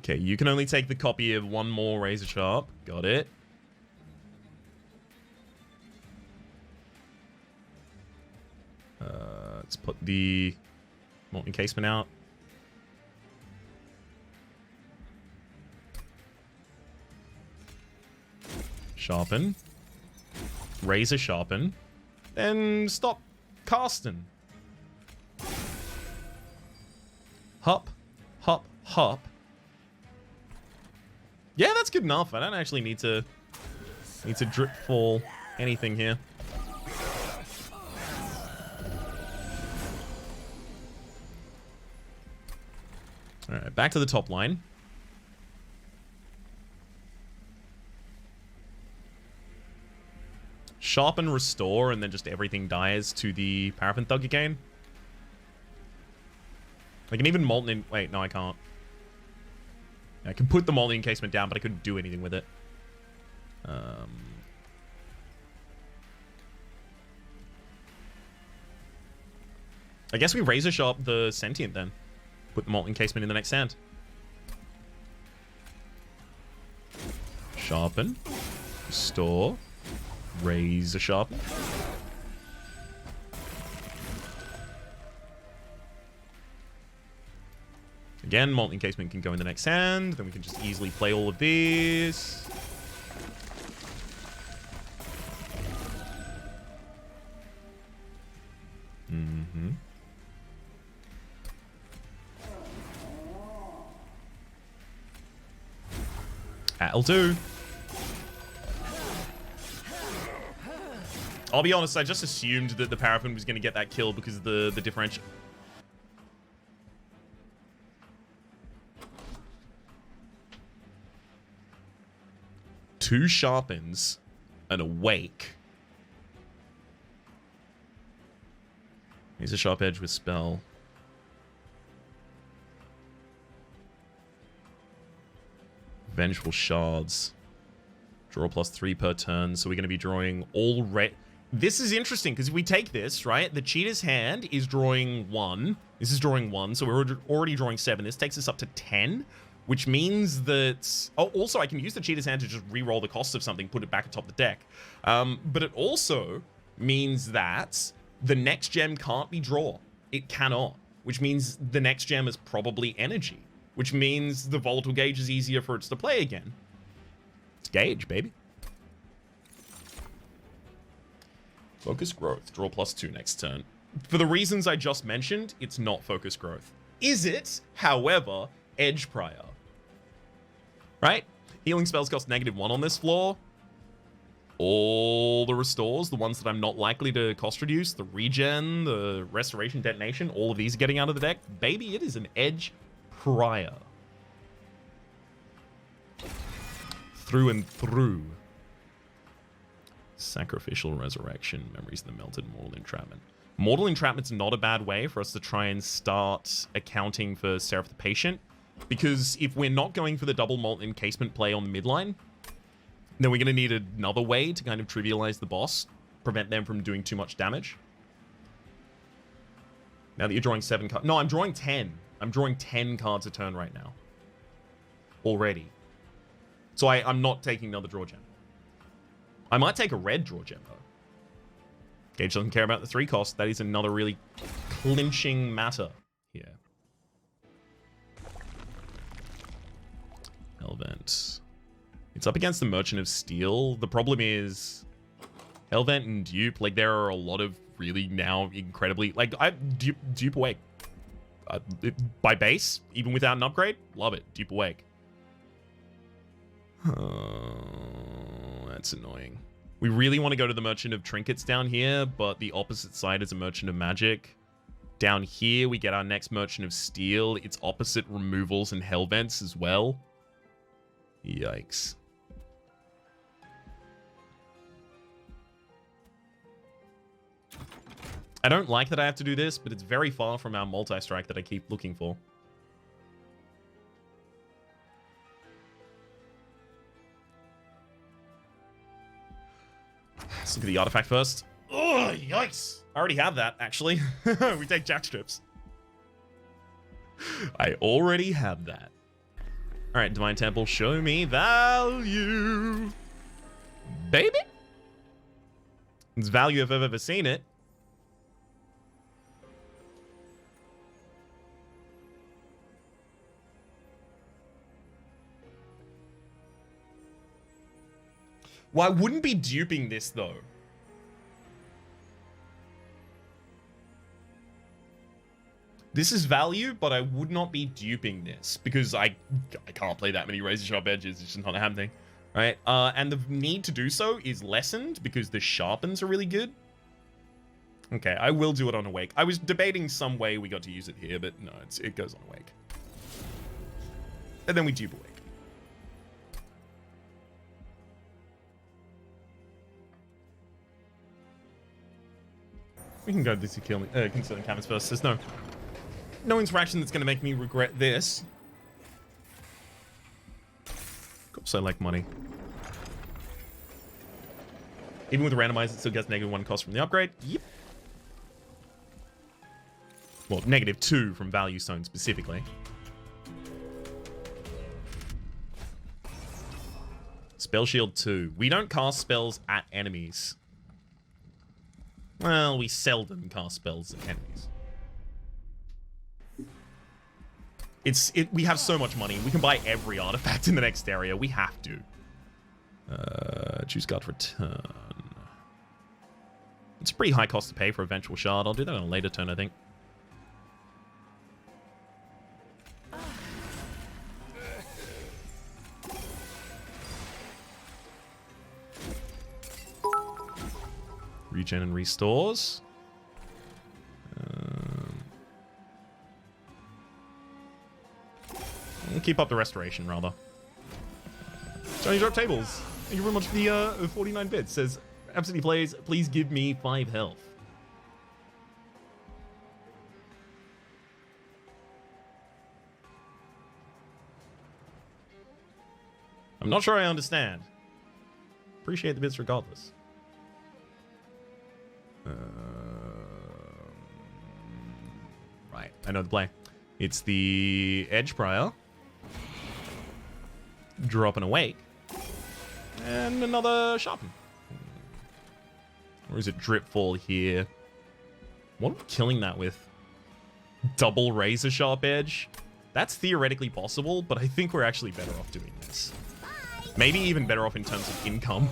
Okay, you can only take the copy of one more Razor Sharp. Got it. Let's put the Molten Encasement out. Sharpen. Razor Sharpen. Then stop casting. Hop. Hop. Hop. Yeah, that's good enough. I don't actually need to drip fall anything here. Alright, back to the top line. Sharpen, Restore, and then just everything dies to the Paraffin Thug again. I can even Molten in... Wait, no, I can't. I can put the Molten Encasement down, but I couldn't do anything with it. I guess we Razor Sharp the Sentient then. Put the Molten Encasement in the next hand. Sharpen. Restore. Razor Sharpen. Again, Molten Encasement can go in the next hand. Then we can just easily play all of these. L2. I'll be honest, I just assumed that the Paraffin was going to get that kill because of the differential. Two Sharpens, an Awake. Here's a Sharp Edge with Spell. Vengeful Shards. Draw +3 per turn, so we're going to be drawing all red. This is interesting, because if we take this, right, the Cheetah's hand is drawing 1. This is drawing 1, so we're already drawing 7. This takes us up to 10, which means that... Oh, also, I can use the Cheetah's hand to just re-roll the cost of something, put it back atop the deck. But it also means that the next gem can't be draw. It cannot, which means the next gem is probably energy, which means the Volatile Gauge is easier for it to play again. It's Gauge, baby. Focus Growth. Draw +2 next turn. For the reasons I just mentioned, it's not Focus Growth. Is it, however, Edge Prior? Right? Healing spells cost -1 on this floor. All the restores, the ones that I'm not likely to cost reduce, the regen, the restoration, detonation, all of these are getting out of the deck. Baby, it is an Edge Prior. Through and through. Sacrificial Resurrection, Memories of the Melted, Mortal Entrapment. Mortal Entrapment's not a bad way for us to try and start accounting for Seraph the Patient, because if we're not going for the double Molten Encasement play on the midline, then we're going to need another way to kind of trivialize the boss, prevent them from doing too much damage. Now that you're drawing 7 cards... No, I'm drawing 10. I'm drawing 10 cards a turn right now. Already. So I'm not taking another draw gem. I might take a red draw gem, though. Gage doesn't care about the 3 cost. That is another really clinching matter here. Hellvent. It's up against the Merchant of Steel. The problem is Hellvent and Dupe, like, there are a lot of really now incredibly... Like, Dupe Awake. By base, even without an upgrade, love it. Dupe Awake. Oh, that's annoying. We really want to go to the Merchant of Trinkets down here, but the opposite side is a Merchant of Magic. Down here, we get our next Merchant of Steel. It's opposite removals and Hellvents as well. Yikes. I don't like that I have to do this, but it's very far from our multi-strike that I keep looking for. Let's look at the artifact first. Oh, yikes. I already have that, actually. We take jack strips. I already have that. All right, Divine Temple, show me value. Baby. It's value if I've ever seen it. Well, I wouldn't be duping this, though. This is value, but I would not be duping this because I can't play that many razor sharp edges. It's just not happening, right? And the need to do so is lessened because the sharpens are really good. Okay, I will do it on Awake. I was debating some way we got to use it here, but no, it goes on Awake. And then we dupe Awake. We can go to the concerning cabins first. There's no interaction that's going to make me regret this. Of course I like money. Even with the randomizer, it still gets -1 cost from the upgrade. Yep. Well, -2 from Value Stone specifically. Spell Shield 2. We don't cast spells at enemies. Well, we seldom cast spells at enemies. We have so much money. We can buy every artifact in the next area. We have to. Choose Guard Return. It's a pretty high cost to pay for a Vengeful Shard. I'll do that on a later turn, I think. Regen and restores. We'll keep up the restoration, rather. Johnny Drop Tables. Thank you very much for the 49 bits. Says, Rhapsody plays, please give me 5 health. I'm not sure I understand. Appreciate the bits regardless. Right, I know the play. It's the Edge Prior. Drop an Awake. And another Sharpen. Or is it Drip Fall here? What am I killing that with? Double Razor Sharp Edge? That's theoretically possible, but I think we're actually better off doing this. Maybe even better off in terms of income.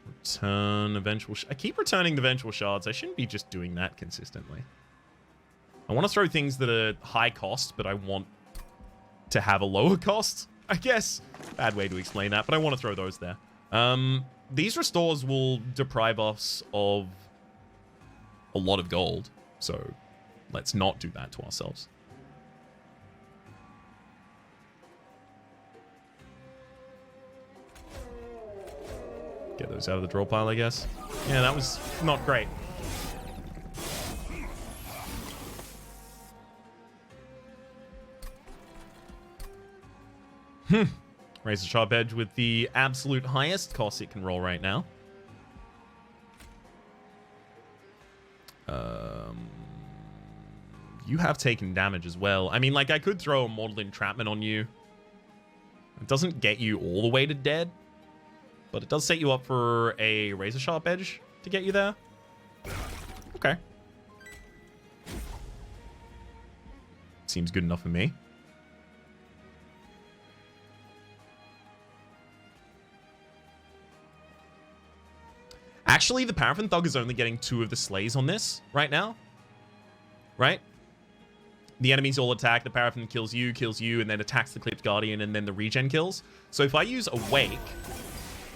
Return Vengeful... I keep returning the Vengeful Shards. I shouldn't be just doing that consistently. I want to throw things that are high cost, but I want to have a lower cost, I guess. Bad way to explain that, but I want to throw those there. These restores will deprive us of a lot of gold, so let's not do that to ourselves. Get those out of the draw pile, I guess. Yeah, that was not great. Razor Sharp Edge with the absolute highest cost it can roll right now. You have taken damage as well. I mean, like, I could throw a Mortal Entrapment on you. It doesn't get you all the way to dead, but it does set you up for a Razor Sharp Edge to get you there. Okay. Seems good enough for me. Actually, the Paraffin Thug is only getting 2 of the slays on this right now. Right? The enemies all attack, the Paraffin kills you, and then attacks the Clipped Guardian, and then the regen kills. So if I use Awake,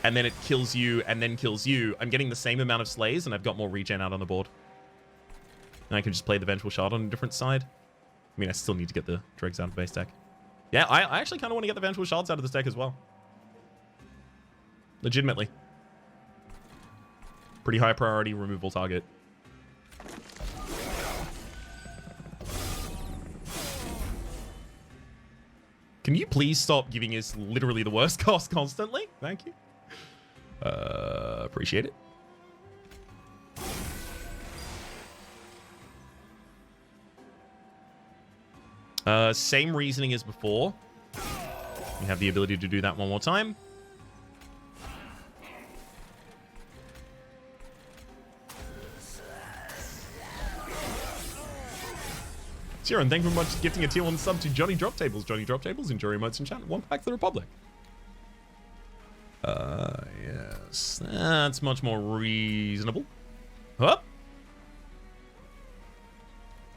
and then it kills you, and then kills you, I'm getting the same amount of slays, and I've got more regen out on the board. And I can just play the Vengeful Shard on a different side. I mean, I still need to get the Dregs out of base deck. Yeah, I actually kind of want to get the Vengeful Shards out of this deck as well. Legitimately. Pretty high priority removal target. Can you please stop giving us literally the worst cost constantly? Thank you. Appreciate it. Same reasoning as before. We have the ability to do that one more time. Siren, thank you very much for gifting a tier 1 sub to Johnny Drop Tables. Johnny Drop Tables, enjoy emotes in chat. 1 pack for the Republic. Yes. That's much more reasonable. Huh?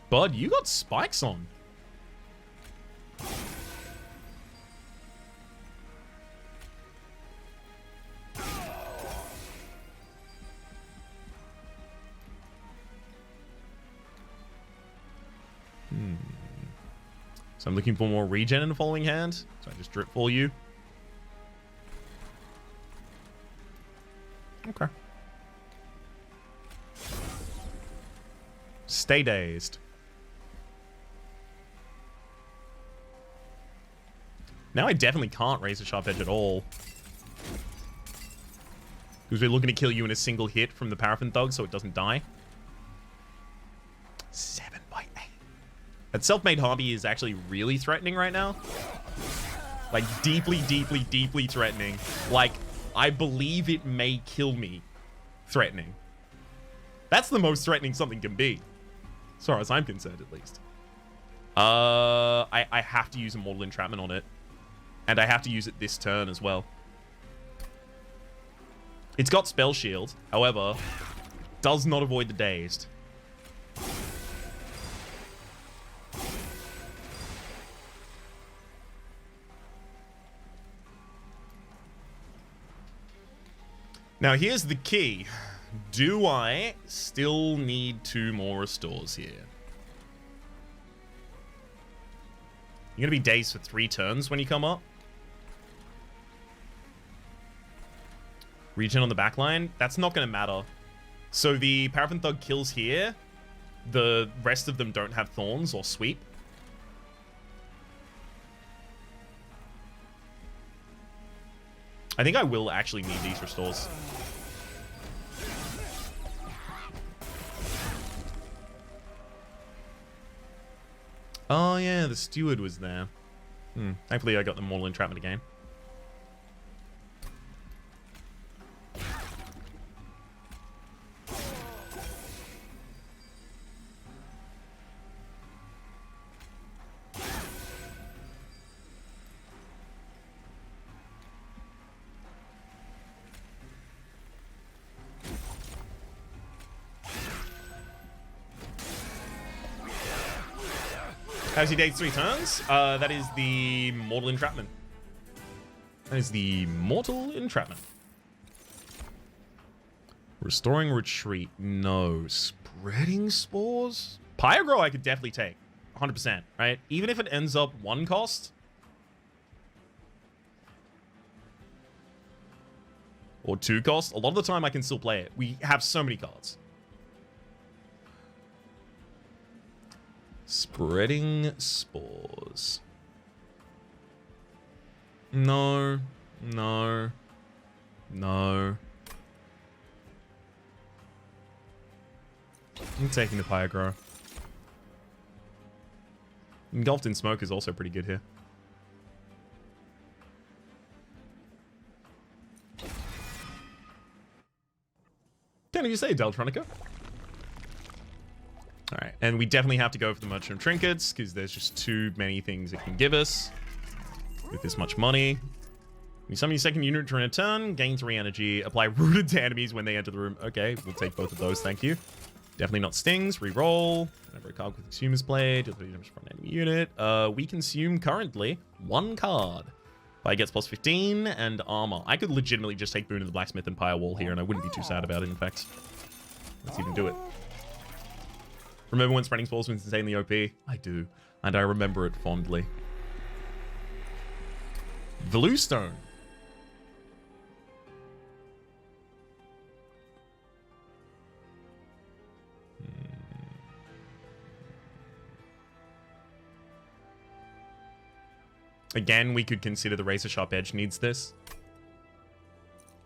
Bud, you got spikes on. So I'm looking for more regen in the following hand. So I just drip for you. Okay. Stay dazed. Now I definitely can't raise a Sharp Edge at all. Because we're looking to kill you in a single hit from the Paraffin Thug so it doesn't die. 7 by 8. That Self-Made Hobby is actually really threatening right now. Like, deeply, deeply, deeply threatening. Like, I believe it may kill me. Threatening. That's the most threatening something can be. As far as I'm concerned, at least. I have to use a Mortal Entrapment on it. And I have to use it this turn as well. It's got Spell Shield, however, does not avoid the Dazed. Now, here's the key. Do I still need 2 more restores here? You're going to be dazed for 3 turns when you come up. Regen on the backline? That's not going to matter. So the Paraffin Thug kills here. The rest of them don't have Thorns or Sweep. I think I will actually need these restores. Oh yeah, the Steward was there. Thankfully I got the Mortal Entrapment again. As he takes 3 turns, that is the Mortal Entrapment. That is the Mortal Entrapment. Restoring Retreat. No. Spreading Spores? Pyrogrow I could definitely take. 100%, right? Even if it ends up 1 cost. Or 2 cost. A lot of the time I can still play it. We have so many cards. Spreading Spores. No. No. No. I'm taking the Pyrogrow. Engulfed in Smoke is also pretty good here. Can you say, Deltronica? Alright, and we definitely have to go for the Merchant of Trinkets, because there's just too many things it can give us with this much money. You summon your second unit during a turn, gain 3 energy, apply rooted to enemies when they enter the room. Okay, we'll take both of those, thank you. Definitely not stings, reroll. Whenever a card with consume is played, deal 3 damage from an enemy unit. We consume currently 1 card. Fire gets plus 15 and armor. I could legitimately just take Boon of the Blacksmith and Pyre Wall here, and I wouldn't be too sad about it, in fact. Let's even do it. Remember when Spreading Spores was insanely OP? I do, and I remember it fondly. Bluestone. Again, we could consider the Razor Sharp Edge needs this.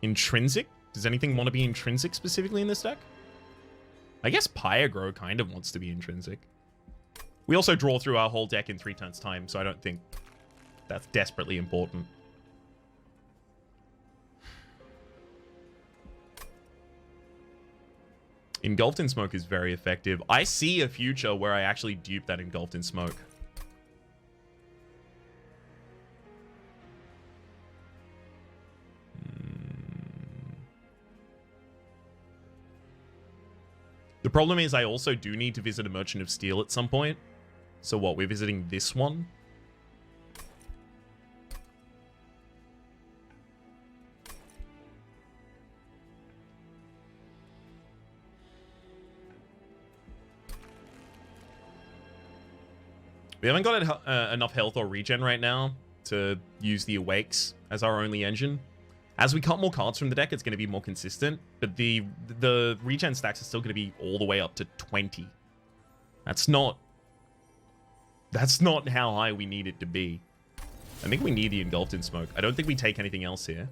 Intrinsic? Does anything want to be intrinsic specifically in this deck? I guess Pyagro kind of wants to be intrinsic. We also draw through our whole deck in 3 turns time, so I don't think that's desperately important. Engulfed in Smoke is very effective. I see a future where I actually dupe that Engulfed in Smoke. The problem is I also do need to visit a Merchant of Steel at some point. So what, we're visiting this one? We haven't got enough health or regen right now to use the Awakes as our only engine. As we cut more cards from the deck, it's going to be more consistent, but the regen stacks are still going to be all the way up to 20. That's not how high we need it to be. I think we need the Engulfed in Smoke. I don't think we take anything else here.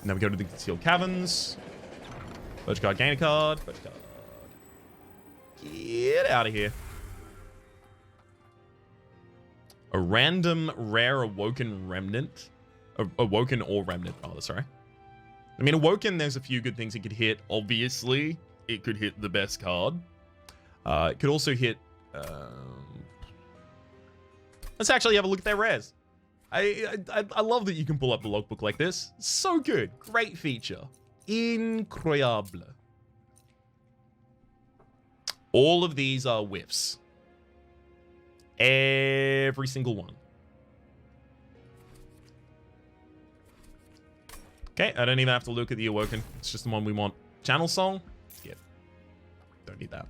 Now we go to the Concealed Caverns. Purge card, gain a card. Purge card. Get out of here. A random rare Awoken Remnant. Awoken or Remnant, rather, sorry. I mean, Awoken, there's a few good things it could hit. Obviously, it could hit the best card. It could also hit... Let's actually have a look at their rares. I love that you can pull up the logbook like this. So good. Great feature. Incroyable. All of these are whiffs. Every single one. Okay, I don't even have to look at the Awoken. It's just the one we want. Channel Song? Yeah. Don't need that.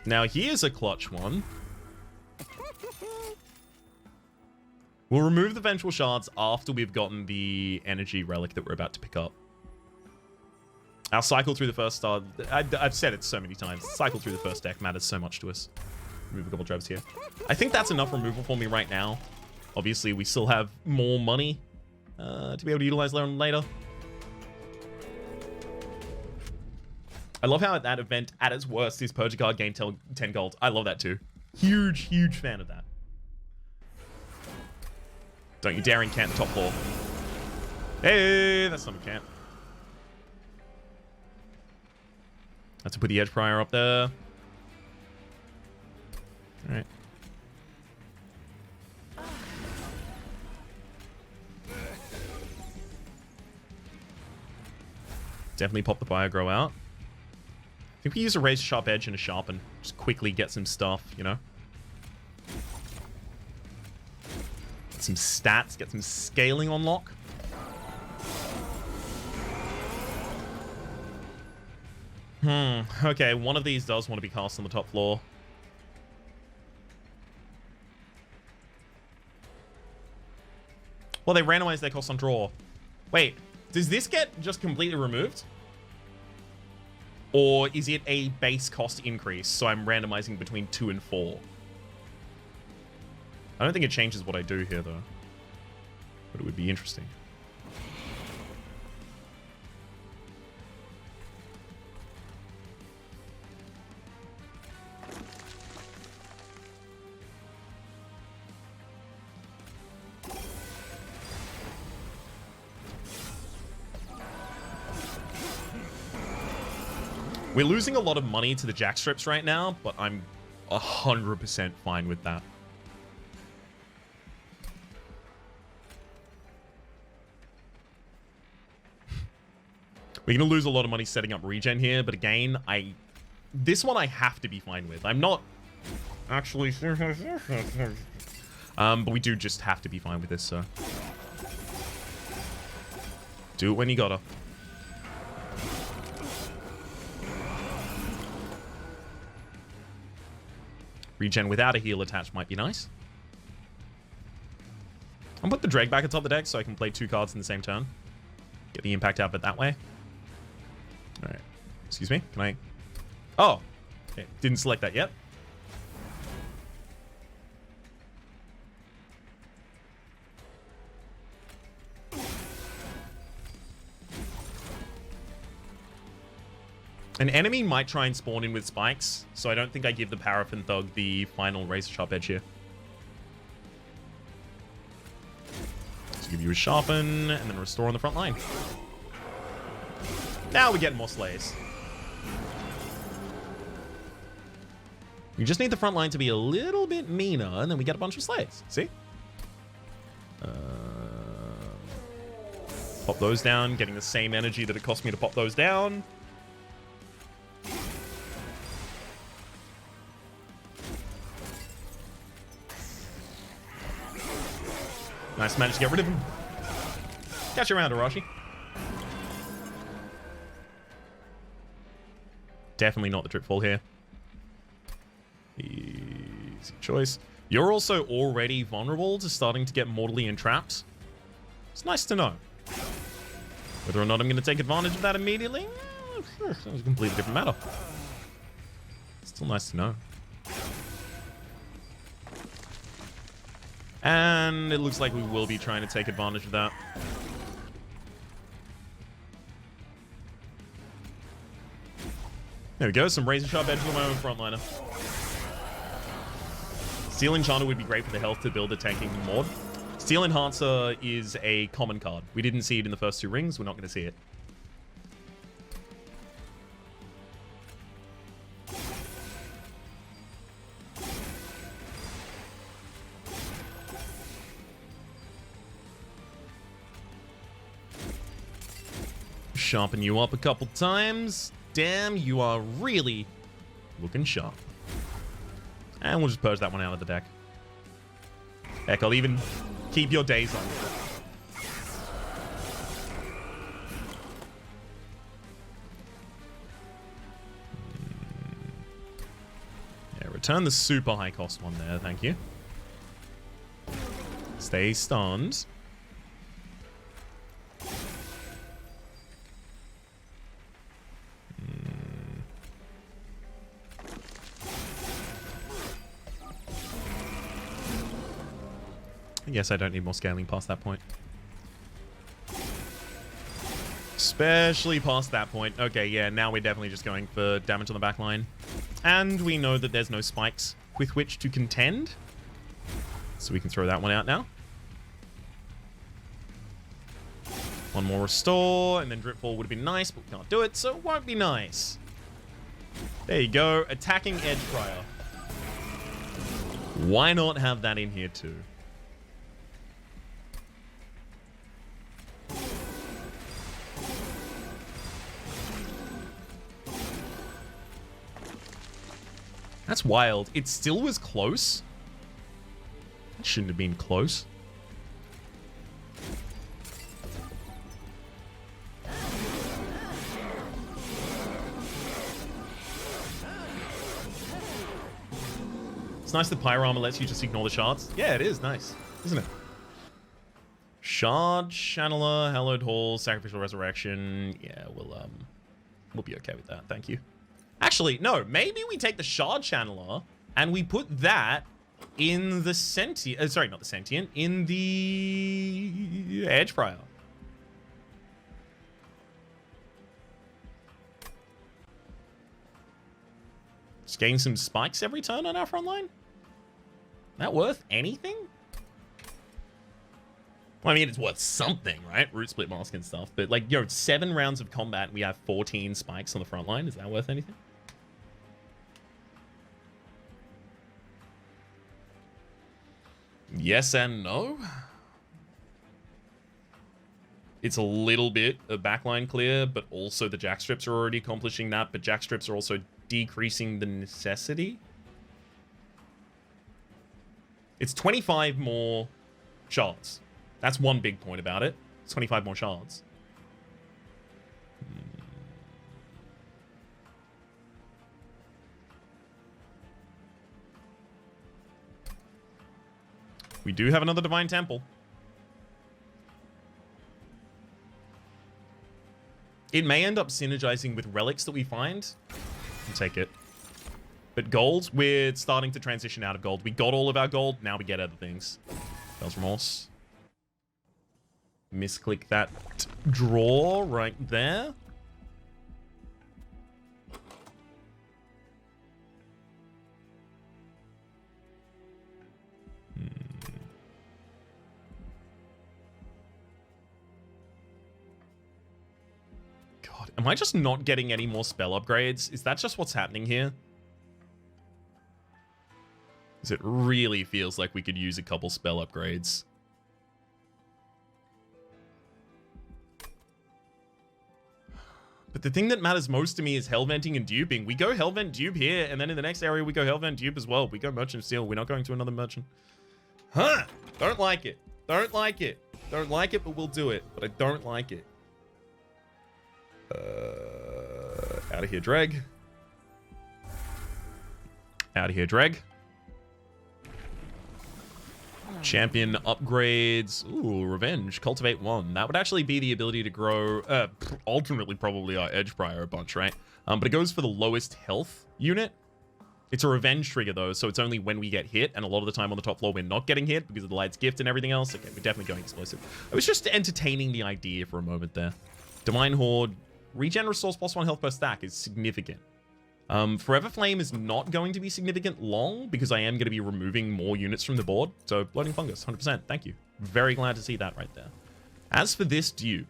Now here's a clutch one. We'll remove the Vengeful Shards after we've gotten the Energy Relic that we're about to pick up. Our cycle through the first star, I've said it so many times, cycle through the first deck matters so much to us. Remove a couple drebs here. I think that's enough removal for me right now. Obviously, we still have more money to be able to utilize later. I love how at that event, at its worst, is Purge a card, gain 10 gold. I love that too. Huge, huge fan of that. Don't you dare incant top 4. Hey, that's not a cant. Have to put the Edge Prior up there. Alright. Definitely pop the Pyagro out. I think we use a Razor Sharp Edge and a Sharpen. Just quickly get some stuff, you know? Get some stats, get some scaling on lock. Okay, one of these does want to be cast on the top floor. Well, they randomize their cost on draw. Wait, does this get just completely removed? Or is it a base cost increase, so I'm randomizing between 2 and 4? I don't think it changes what I do here, though. But it would be interesting. We're losing a lot of money to the jack strips right now, but I'm 100% fine with that. We're going to lose a lot of money setting up regen here, but again, this one I have to be fine with. I'm not actually... but we do just have to be fine with this, so... Do it when you gotta. Regen without a heal attached might be nice. I'll put the Dreg back atop the deck so I can play 2 cards in the same turn. Get the impact output that way. Alright. Excuse me? Can I... Oh! Okay. Didn't select that yet. An enemy might try and spawn in with spikes, so I don't think I give the Paraffin Thug the final razor sharp edge here. Let's give you a sharpen, and then restore on the front line. Now we're getting more slays. We just need the front line to be a little bit meaner, and then we get a bunch of slays. See? Pop those down, getting the same energy that it cost me to pop those down. Nice, managed to get rid of him. Catch you around, Arashi. Definitely not the trip fall here. Easy choice. You're also already vulnerable to starting to get mortally entrapped. It's nice to know. Whether or not I'm going to take advantage of that immediately, that's a completely different matter. Still nice to know. And it looks like we will be trying to take advantage of that. There we go. Some razor sharp edge on my own frontliner. Steel Enchanter would be great for the health to build a tanking mod. Steel Enhancer is a common card. We didn't see it in the first 2 rings. We're not going to see it. Sharpen you up a couple times. Damn, you are really looking sharp. And we'll just purge that one out of the deck. Heck, I'll even keep your days on. Yeah, return the super high cost one there, thank you. Stay stunned. I guess I don't need more scaling past that point. Especially past that point. Okay, yeah, now we're definitely just going for damage on the back line. And we know that there's no spikes with which to contend. So we can throw that one out now. One more restore, and then Dripfall would have been nice, but we can't do it, so it won't be nice. There you go. Attacking Edge Prior. Why not have that in here too? That's wild. It still was close. It shouldn't have been close. It's nice that Pyro Armor lets you just ignore the shards. Yeah, it is nice, isn't it? Shard, Channeler, Hallowed Hall, Sacrificial Resurrection. Yeah, we'll be okay with that. Thank you. Actually, no, maybe we take the Shard Channeler and we put that in the Sentient... sorry, not the Sentient. In the Edge Prior. Just gain some spikes every turn on our front line? That worth anything? Well, I mean, it's worth something, right? Root split mask and stuff. But, like, 7 rounds of combat, we have 14 spikes on the front line. Is that worth anything? Yes and no. It's a little bit of backline clear, but also the jack strips are already accomplishing that. But jack strips are also decreasing the necessity. It's 25 more shards. That's one big point about it. It's 25 more shards. We do have another Divine Temple. It may end up synergizing with relics that we find. I'll take it. But gold, we're starting to transition out of gold. We got all of our gold, now we get other things. Bell's Remorse. Misclick that draw right there. God, am I just not getting any more spell upgrades? Is that just what's happening here? Because it really feels like we could use a couple spell upgrades. But the thing that matters most to me is Hellventing and Duping. We go Hellvent Dupe here, and then in the next area we go Hellvent Dupe as well. We go Merchant Steel. We're not going to another Merchant. Huh! Don't like it. Don't like it. Don't like it, but we'll do it. But I don't like it. Out of here, Dreg. Out of here, Dreg. Champion upgrades. Ooh, Revenge. Cultivate 1. That would actually be the ability to grow, ultimately probably our Edge Prior a bunch, right? But it goes for the lowest health unit. It's a Revenge trigger, though, so it's only when we get hit, and a lot of the time on the top floor we're not getting hit because of the Light's Gift and everything else. Okay, we're definitely going Explosive. I was just entertaining the idea for a moment there. Divine Horde. Regen restores +1 health per stack is significant. Forever Flame is not going to be significant long because I am going to be removing more units from the board. So, Bloating Fungus, 100%. Thank you. Very glad to see that right there. As for this dupe,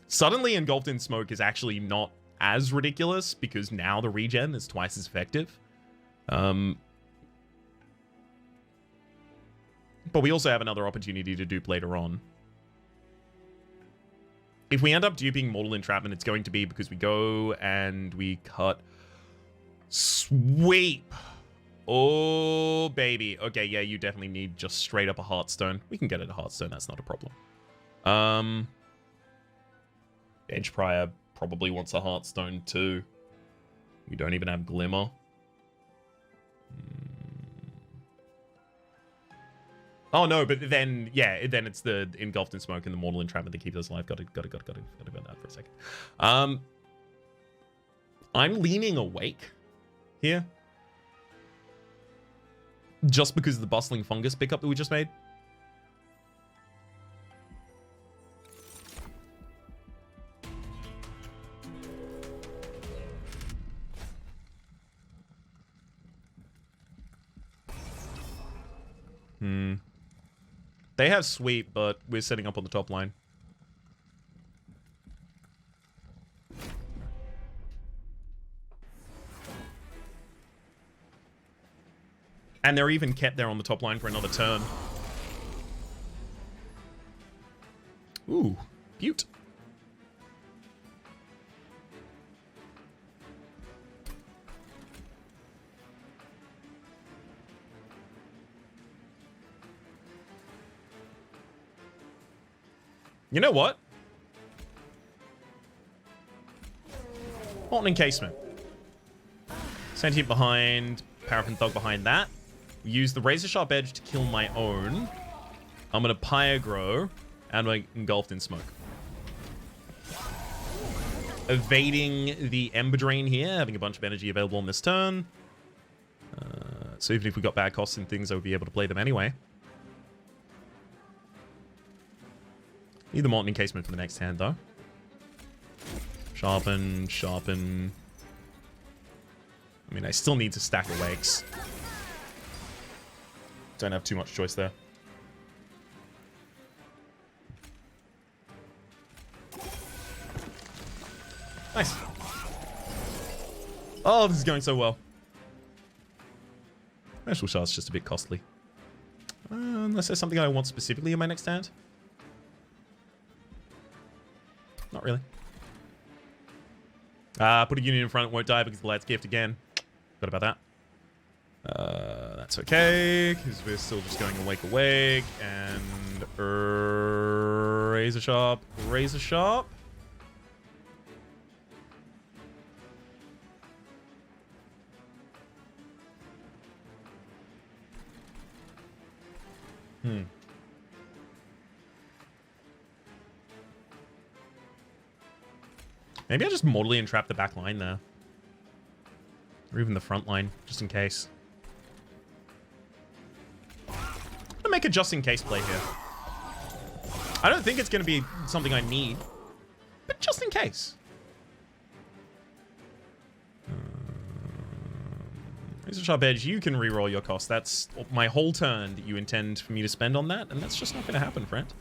Suddenly Engulfed in Smoke is actually not as ridiculous because now the regen is twice as effective. But we also have another opportunity to dupe later on. If we end up duping Mortal Entrapment, it's going to be because we go and we cut Sweep. Oh, baby. Okay, yeah, you definitely need just straight up a Heartstone. We can get it a Heartstone, that's not a problem. Edge Prior probably wants a Heartstone too. We don't even have Glimmer. Oh no, but then, yeah, then it's the Engulfed in Smoke and the Mortal Entrapment that keep us alive. Got to go that for a second. I'm leaning Awake here. Just because of the Bustling Fungus pickup that we just made. They have Sweep, but we're setting up on the top line. And they're even kept there on the top line for another turn. Ooh, Butte. You know what? Molten Encasement. Sentient behind, Paraffin Thug behind that. We use the Razor Sharp Edge to kill my own. I'm gonna Pyrogrow, and we're Engulfed in Smoke. Evading the Ember Drain here, having a bunch of energy available on this turn. So even if we got bad costs and things, I would be able to play them anyway. Need the Molten Encasement for the next hand, though. Sharpen, sharpen. I mean, I still need to stack Awakes. Don't have too much choice there. Oh, this is going so well. Magical Shard's just a bit costly. Unless there's something I want specifically in my next hand. Not really. Put a unit in front, won't die because of the Lad's Gift again. Forgot about that. That's okay, because we're still just going Awake, and Razor Sharp. Maybe I just mortally entrap the back line there. Or even the front line, just in case. I'm gonna make a just in case play here. I don't think it's gonna be something I need, but just in case. Razor Sharp Edge, you can reroll your cost. That's my whole turn that you intend for me to spend on that, and that's just not gonna happen, friend.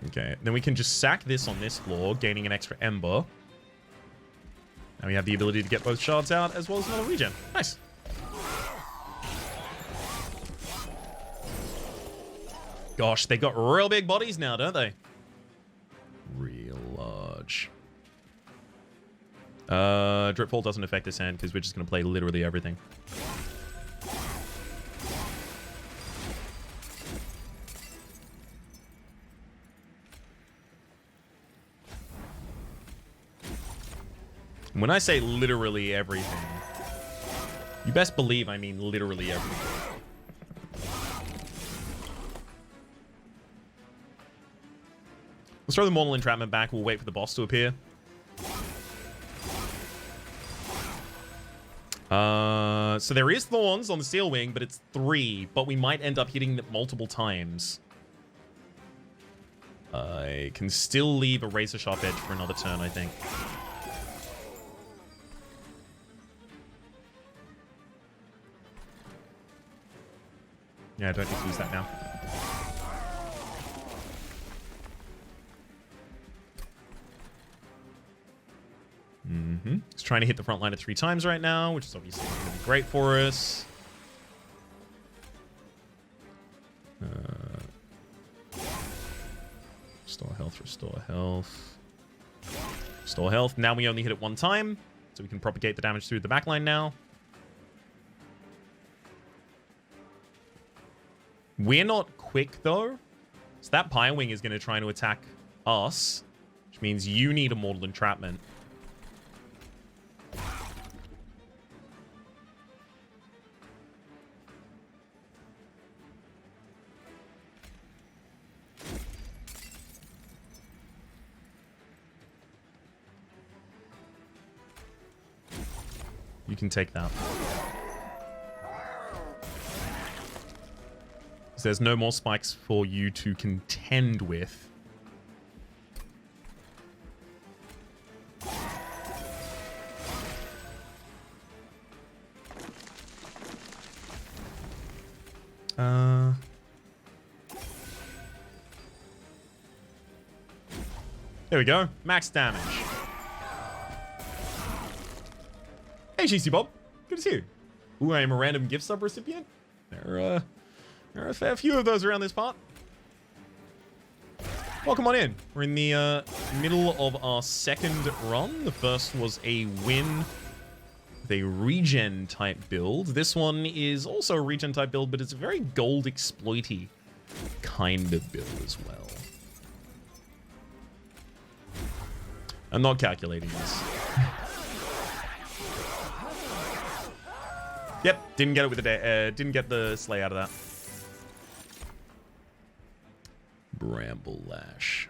Okay, then we can just sack this on this floor, gaining an extra Ember. And we have the ability to get both shards out, as well as another regen. Nice. Gosh, they got real big bodies now, don't they? Real large. Dripfall doesn't affect this hand, because we're just going to play literally everything. When I say literally everything, you best believe I mean literally everything. Let's throw the Mortal Entrapment back. We'll wait for the boss to appear. So there is Thorns on the Steel Wing, but it's 3. But we might end up hitting it multiple times. I can still leave a Razor Sharp Edge for another turn, I think. Yeah, I don't need to use that now. He's trying to hit the front line at 3 times right now, which is obviously going to be great for us. Restore health, restore health. Restore health. Now we only hit it 1 time, so we can propagate the damage through the backline now. We're not quick, though. So that Pyre Wing is going to try to attack us, which means you need a Mortal Entrapment. You can take that. There's no more spikes for you to contend with. There we go. Max damage. Hey, GC Bob. Good to see you. Ooh, I am a random gift sub recipient. There are a fair few of those around this part. Welcome on in. We're in the middle of our second run. The first was a win with a regen type build. This one is also a regen type build, but it's a very gold exploity kind of build as well. I'm not calculating this. Yep, didn't get it with the didn't get the slay out of that. Bramble Lash.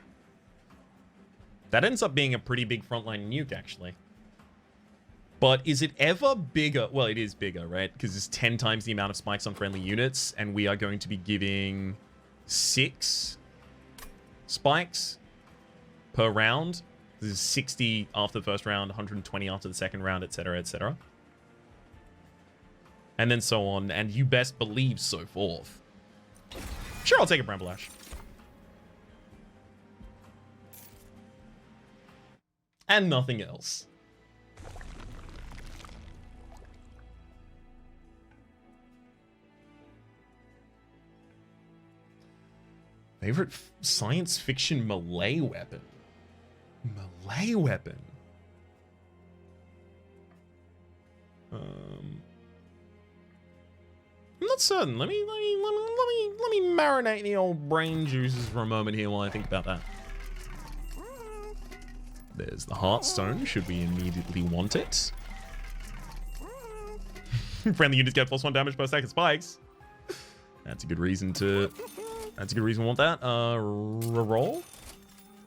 That ends up being a pretty big frontline nuke, actually. But is it ever bigger? Well, it is bigger, right? Because it's 10 times the amount of spikes on friendly units, and we are going to be giving 6 spikes per round. This is 60 after the first round, 120 after the second round, etc., etc. And then so on, and you best believe so forth. Sure, I'll take a Bramble Lash. and nothing else. Favorite science fiction melee weapon? Melee weapon? I'm not certain. Let me marinate the old brain juices for a moment here while I think about that. There's the Heartstone, should we immediately want it. Friendly units get +1 damage per second spikes. That's a good reason to want that. Roll?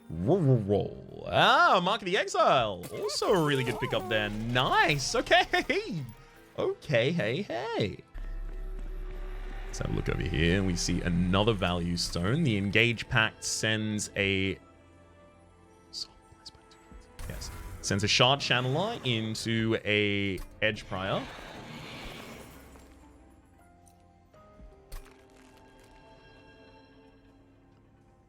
Roll. Ah, Mark of the Exile. Also a really good pickup there. Nice. Okay. Okay, hey. Let's have a look over here. We see another value stone. The Engage Pact sends a... Yes. Sends a Shard Channeler into a Edge Prior.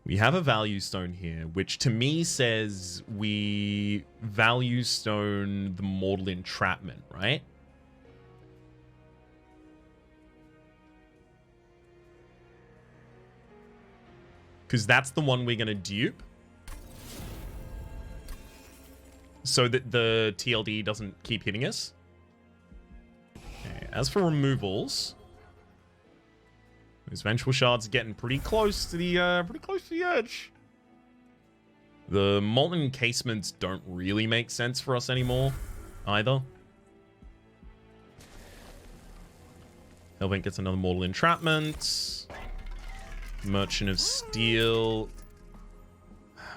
We have a value stone here, which to me says we value stone the Mortal Entrapment, right? Because that's the one we're going to dupe. So that the TLD doesn't keep hitting us. Okay, as for removals... Those Vengeful Shards are getting pretty close to the edge. The Molten Encasements don't really make sense for us anymore, either. Hellbent gets another Mortal Entrapment. Merchant of Steel.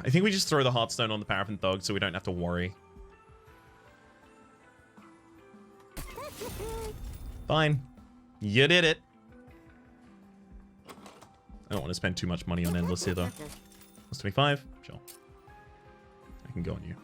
I think we just throw the Heartstone on the Paraffin Thug so we don't have to worry. Fine. You did it. I don't want to spend too much money on Endless here, though. Plus 25? Sure. I can go on you.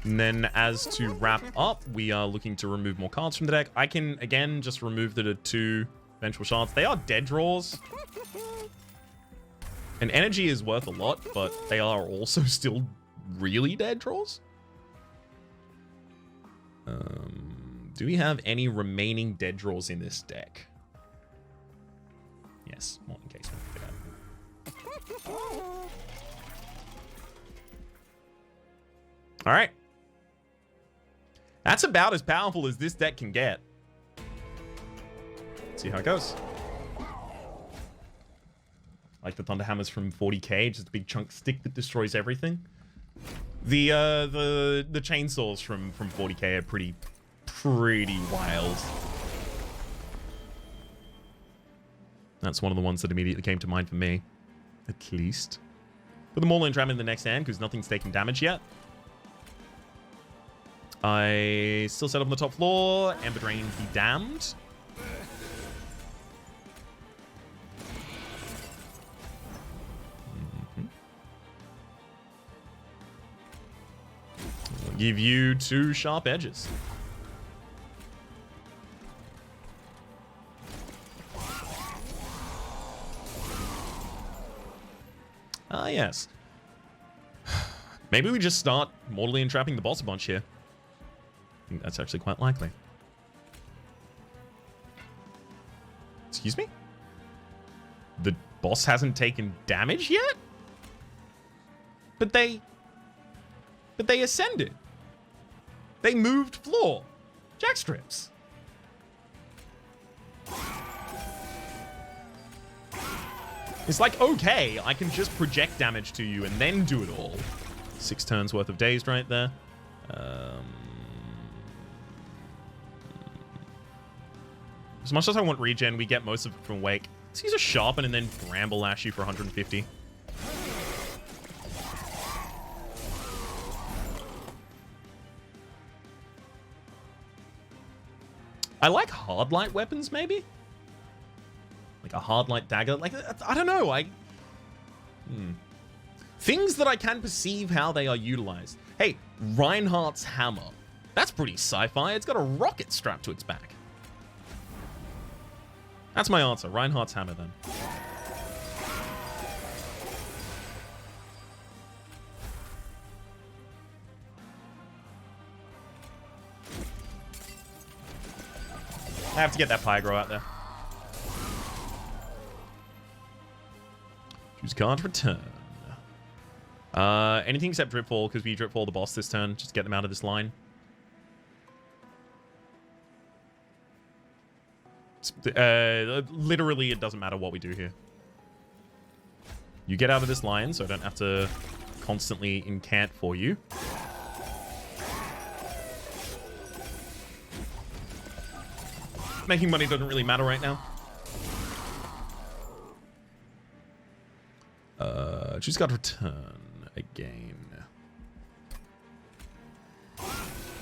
And then as to wrap up, we are looking to remove more cards from the deck. I can, again, just remove the 2 Vengeful Shards. They are dead draws. And energy is worth a lot, but they are also still really dead draws. Do we have any remaining dead draws in this deck? Yes, Mortal Encasement. Alright. That's about as powerful as this deck can get. Let's see how it goes. Like the Thunderhammers from 40k, just a big chunk stick that destroys everything. The chainsaws from 40k are pretty wild. That's one of the ones that immediately came to mind for me, at least. Put the Mortal Entrapment in the next hand because nothing's taking damage yet. I still set up on the top floor. Ember Drain be damned. Give you 2 sharp edges. Ah, yes. Maybe we just start mortally entrapping the boss a bunch here. I think that's actually quite likely. Excuse me? The boss hasn't taken damage yet? But they ascended. They moved floor. Jackstrips. It's like, okay, I can just project damage to you and then do it all. 6 turns worth of dazed right there. As much as I want regen, we get most of it from Wake. Let's use a Sharpen and then Bramble Lash you for 150. I like hard light weapons, maybe? Like a hard light dagger? Like, I don't know. Things that I can perceive how they are utilized. Hey, Reinhardt's Hammer. That's pretty sci-fi. It's got a rocket strapped to its back. That's my answer. Reinhardt's Hammer, then. I have to get that Pyro out there. Choose card, return. Anything except Dripfall, because we Dripfall the boss this turn. Just get them out of this line. Literally, it doesn't matter what we do here. You get out of this line, so I don't have to constantly incant for you. Making money doesn't really matter right now. Choose card, return again.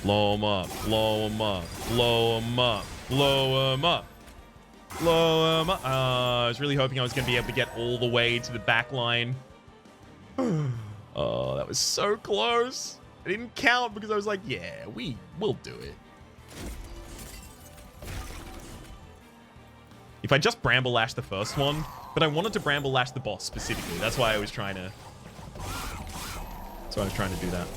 Blow him up, blow him up, blow him up, blow him up, blow him up. I was really hoping I was going to be able to get all the way to the back line. Oh, that was so close. I didn't count because I was like, yeah, we'll do it. If I just Bramble Lash the first one, but I wanted to Bramble Lash the boss specifically. That's why I was trying to... That's why I was trying to do that.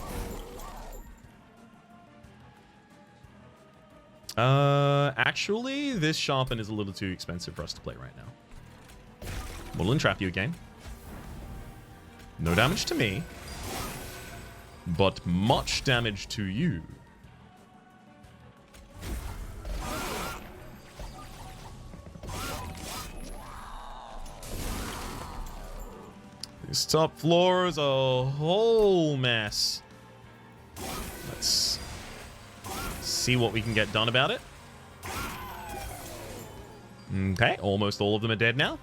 Actually, this Sharpen is a little too expensive for us to play right now. We'll entrap you again. No damage to me, but much damage to you. This top floor is a whole mess. Let's see what we can get done about it. Okay, almost all of them are dead now.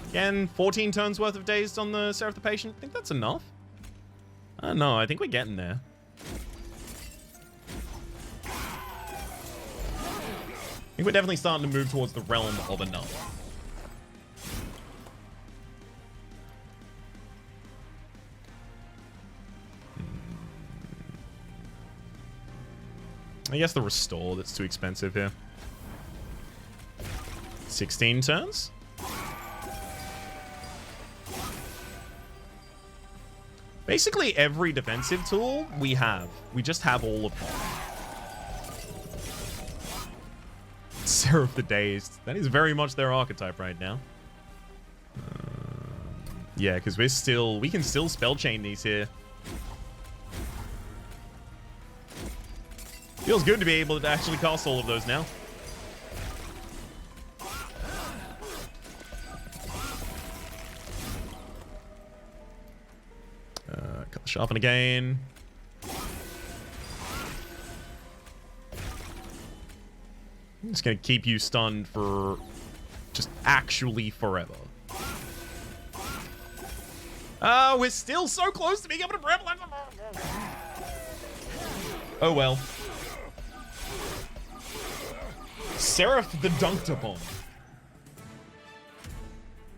Again, 14 turns worth of dazed on the Seraph the Patient. I think that's enough. I don't know. I think we're getting there. I think we're definitely starting to move towards the realm of enough. I guess the Restore that's too expensive here. 16 turns? Basically every defensive tool we have. We just have all of them. Seraph the Dazed. That is very much their archetype right now. Yeah, because we can still spell chain these here. Feels good to be able to actually cast all of those now. Cut the Sharpen again. I'm just going to keep you stunned for just actually forever. We're still so close to being able to Bramble. Oh well. Seraph the Dunked Upon.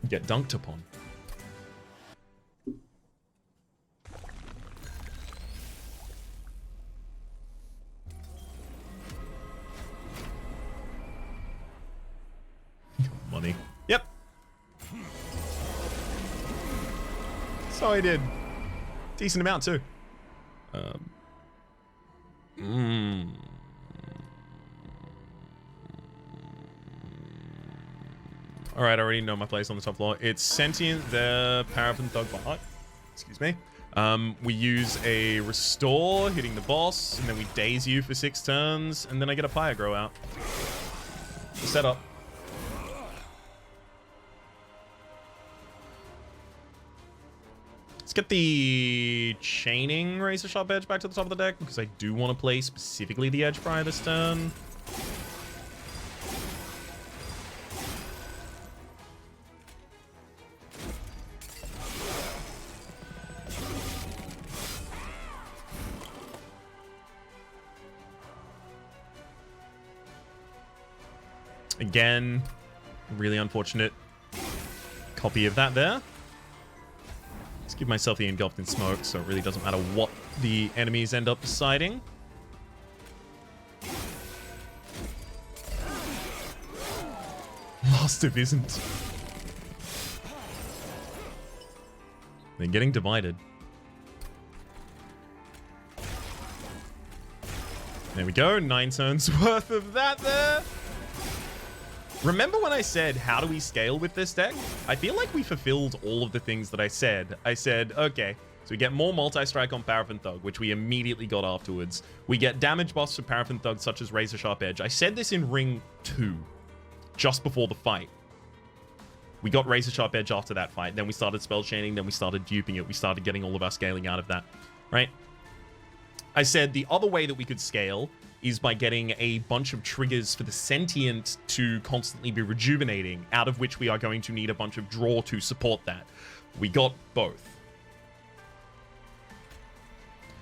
Get dunked upon. Money. Yep. So I did. Decent amount too. Alright, I already know my place on the top floor. It's Sentient, the Paraffin Thug Bot. Excuse me. We use a Restore, hitting the boss, and then we daze you for 6 turns, and then I get a Pyre Grow out. The setup. Let's get the Chaining Razor Sharp Edge back to the top of the deck, because I do want to play specifically the Edge Prior this turn. Again, really unfortunate copy of that there. Let's give myself the Engulfed in Smoke, so it really doesn't matter what the enemies end up deciding. Mastiff isn't. They're getting divided. There we go, 9 turns worth of that there. Remember when I said, how do we scale with this deck? I feel like we fulfilled all of the things that I said. I said, okay, so we get more multi-strike on Paraffin Thug, which we immediately got afterwards. We get damage buffs for Paraffin Thug, such as Razor Sharp Edge. I said this in Ring 2, just before the fight. We got Razor Sharp Edge after that fight. Then we started spell chaining. Then we started duping it. We started getting all of our scaling out of that, right? I said the other way that we could scale is by getting a bunch of triggers for the Sentient to constantly be rejuvenating, out of which we are going to need a bunch of draw to support that. We got both.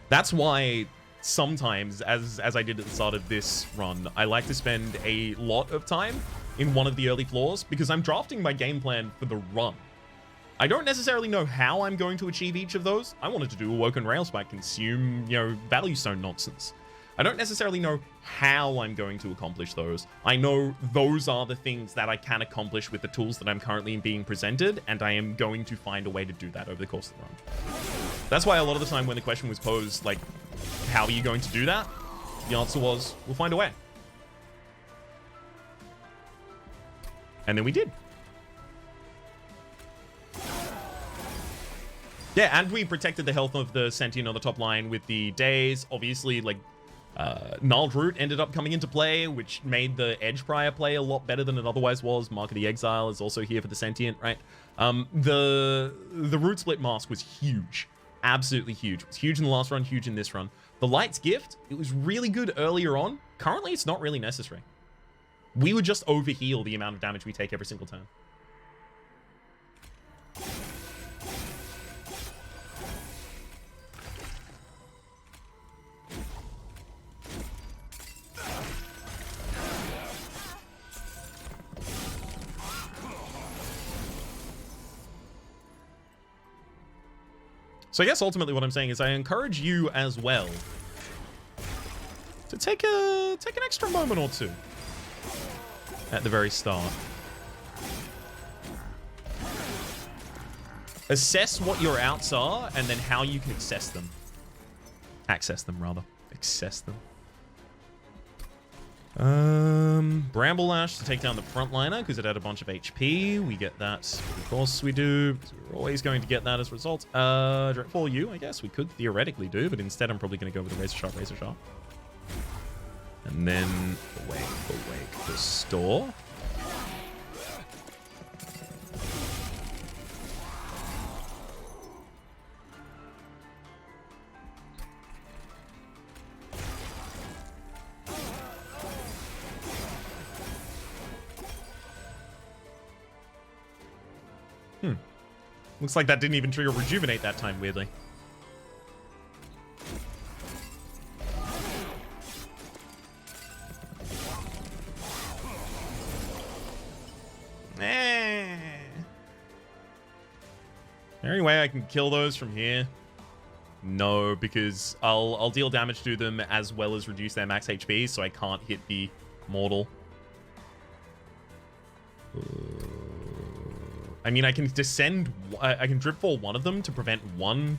That's why sometimes, as I did at the start of this run, I like to spend a lot of time in one of the early floors, because I'm drafting my game plan for the run. I don't necessarily know how I'm going to achieve each of those. I wanted to do Awoken Railspike, consume, Value Stone nonsense. I don't necessarily know how I'm going to accomplish those. I know those are the things that I can accomplish with the tools that I'm currently being presented, and I am going to find a way to do that over the course of the run. That's why a lot of the time when the question was posed, like, how are you going to do that? The answer was, we'll find a way. And then we did. Yeah, and we protected the health of the Sentient on the top line with the Days. Obviously, like, Gnarled Root ended up coming into play, which made the Edge Prior play a lot better than it otherwise was. Mark of the Exile is also here for the Sentient, right? The Root Split Mask was huge. Absolutely huge. It was huge in the last run, huge in this run. The Light's Gift, it was really good earlier on. Currently, it's not really necessary. We would just overheal the amount of damage we take every single turn. So I guess ultimately what I'm saying is I encourage you as well to take an extra moment or two at the very start. Assess what your outs are and then how you can access them. Access them, rather. Access them. Bramble Lash to take down the frontliner because it had a bunch of HP. We get that. Of course we do, because we're always going to get that as a result. Dreadfall U, I guess we could theoretically do, but instead I'm probably going to go with a Razor Sharp, Razor Sharp. And then Awake, Restore. Looks like that didn't even trigger Rejuvenate that time, weirdly. Any way I can kill those from here? No, because I'll deal damage to them as well as reduce their max HP, so I can't hit the mortal. I mean, I can descend... I can Dripfall one of them to prevent one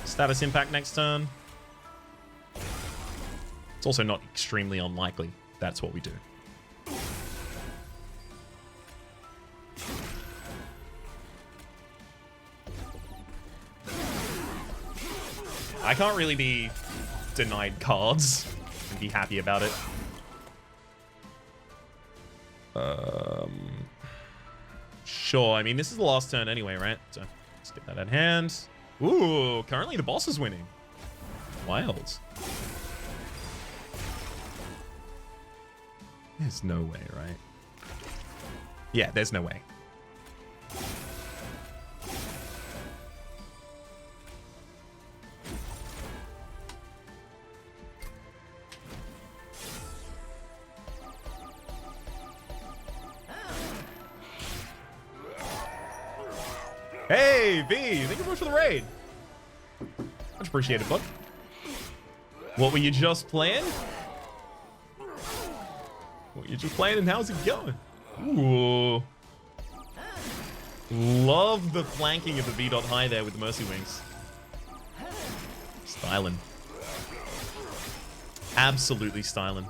status impact next turn. It's also not extremely unlikely. That's what we do. I can't really be denied cards and be happy about it. Sure, I mean, this is the last turn anyway, right? So, let's get that at hand. Ooh, currently the boss is winning. Wild. There's no way, right? Yeah, there's no way. Hey, V, thank you so much for the raid. Much appreciated, bud. What were you just playing? What were you just playing and how's it going? Ooh. Love the flanking of the V.High there with the Mercy Wings. Styling. Absolutely styling.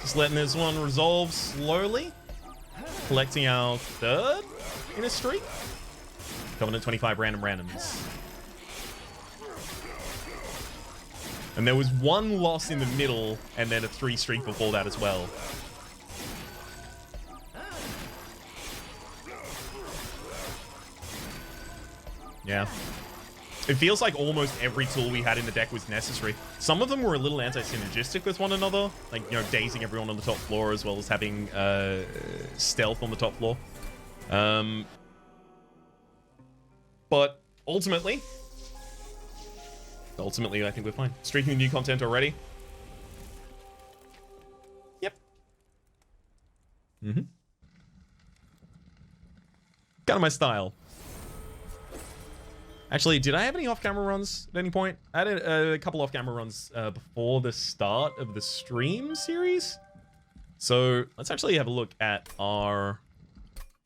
Just letting this one resolve slowly. Collecting our third in a streak. Covenant 25 random randoms. And there was one loss in the middle, and then a 3 streak before that as well. Yeah. It feels like almost every tool we had in the deck was necessary. Some of them were a little anti-synergistic with one another, like, you know, dazing everyone on the top floor as well as having stealth on the top floor. But ultimately, I think we're fine. Streaking the new content already. Yep. Mm-hmm. Kind of my style. Actually, did I have any off-camera runs at any point? I had a couple off-camera runs before the start of the stream series. So let's actually have a look at our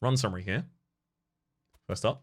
run summary here. First up.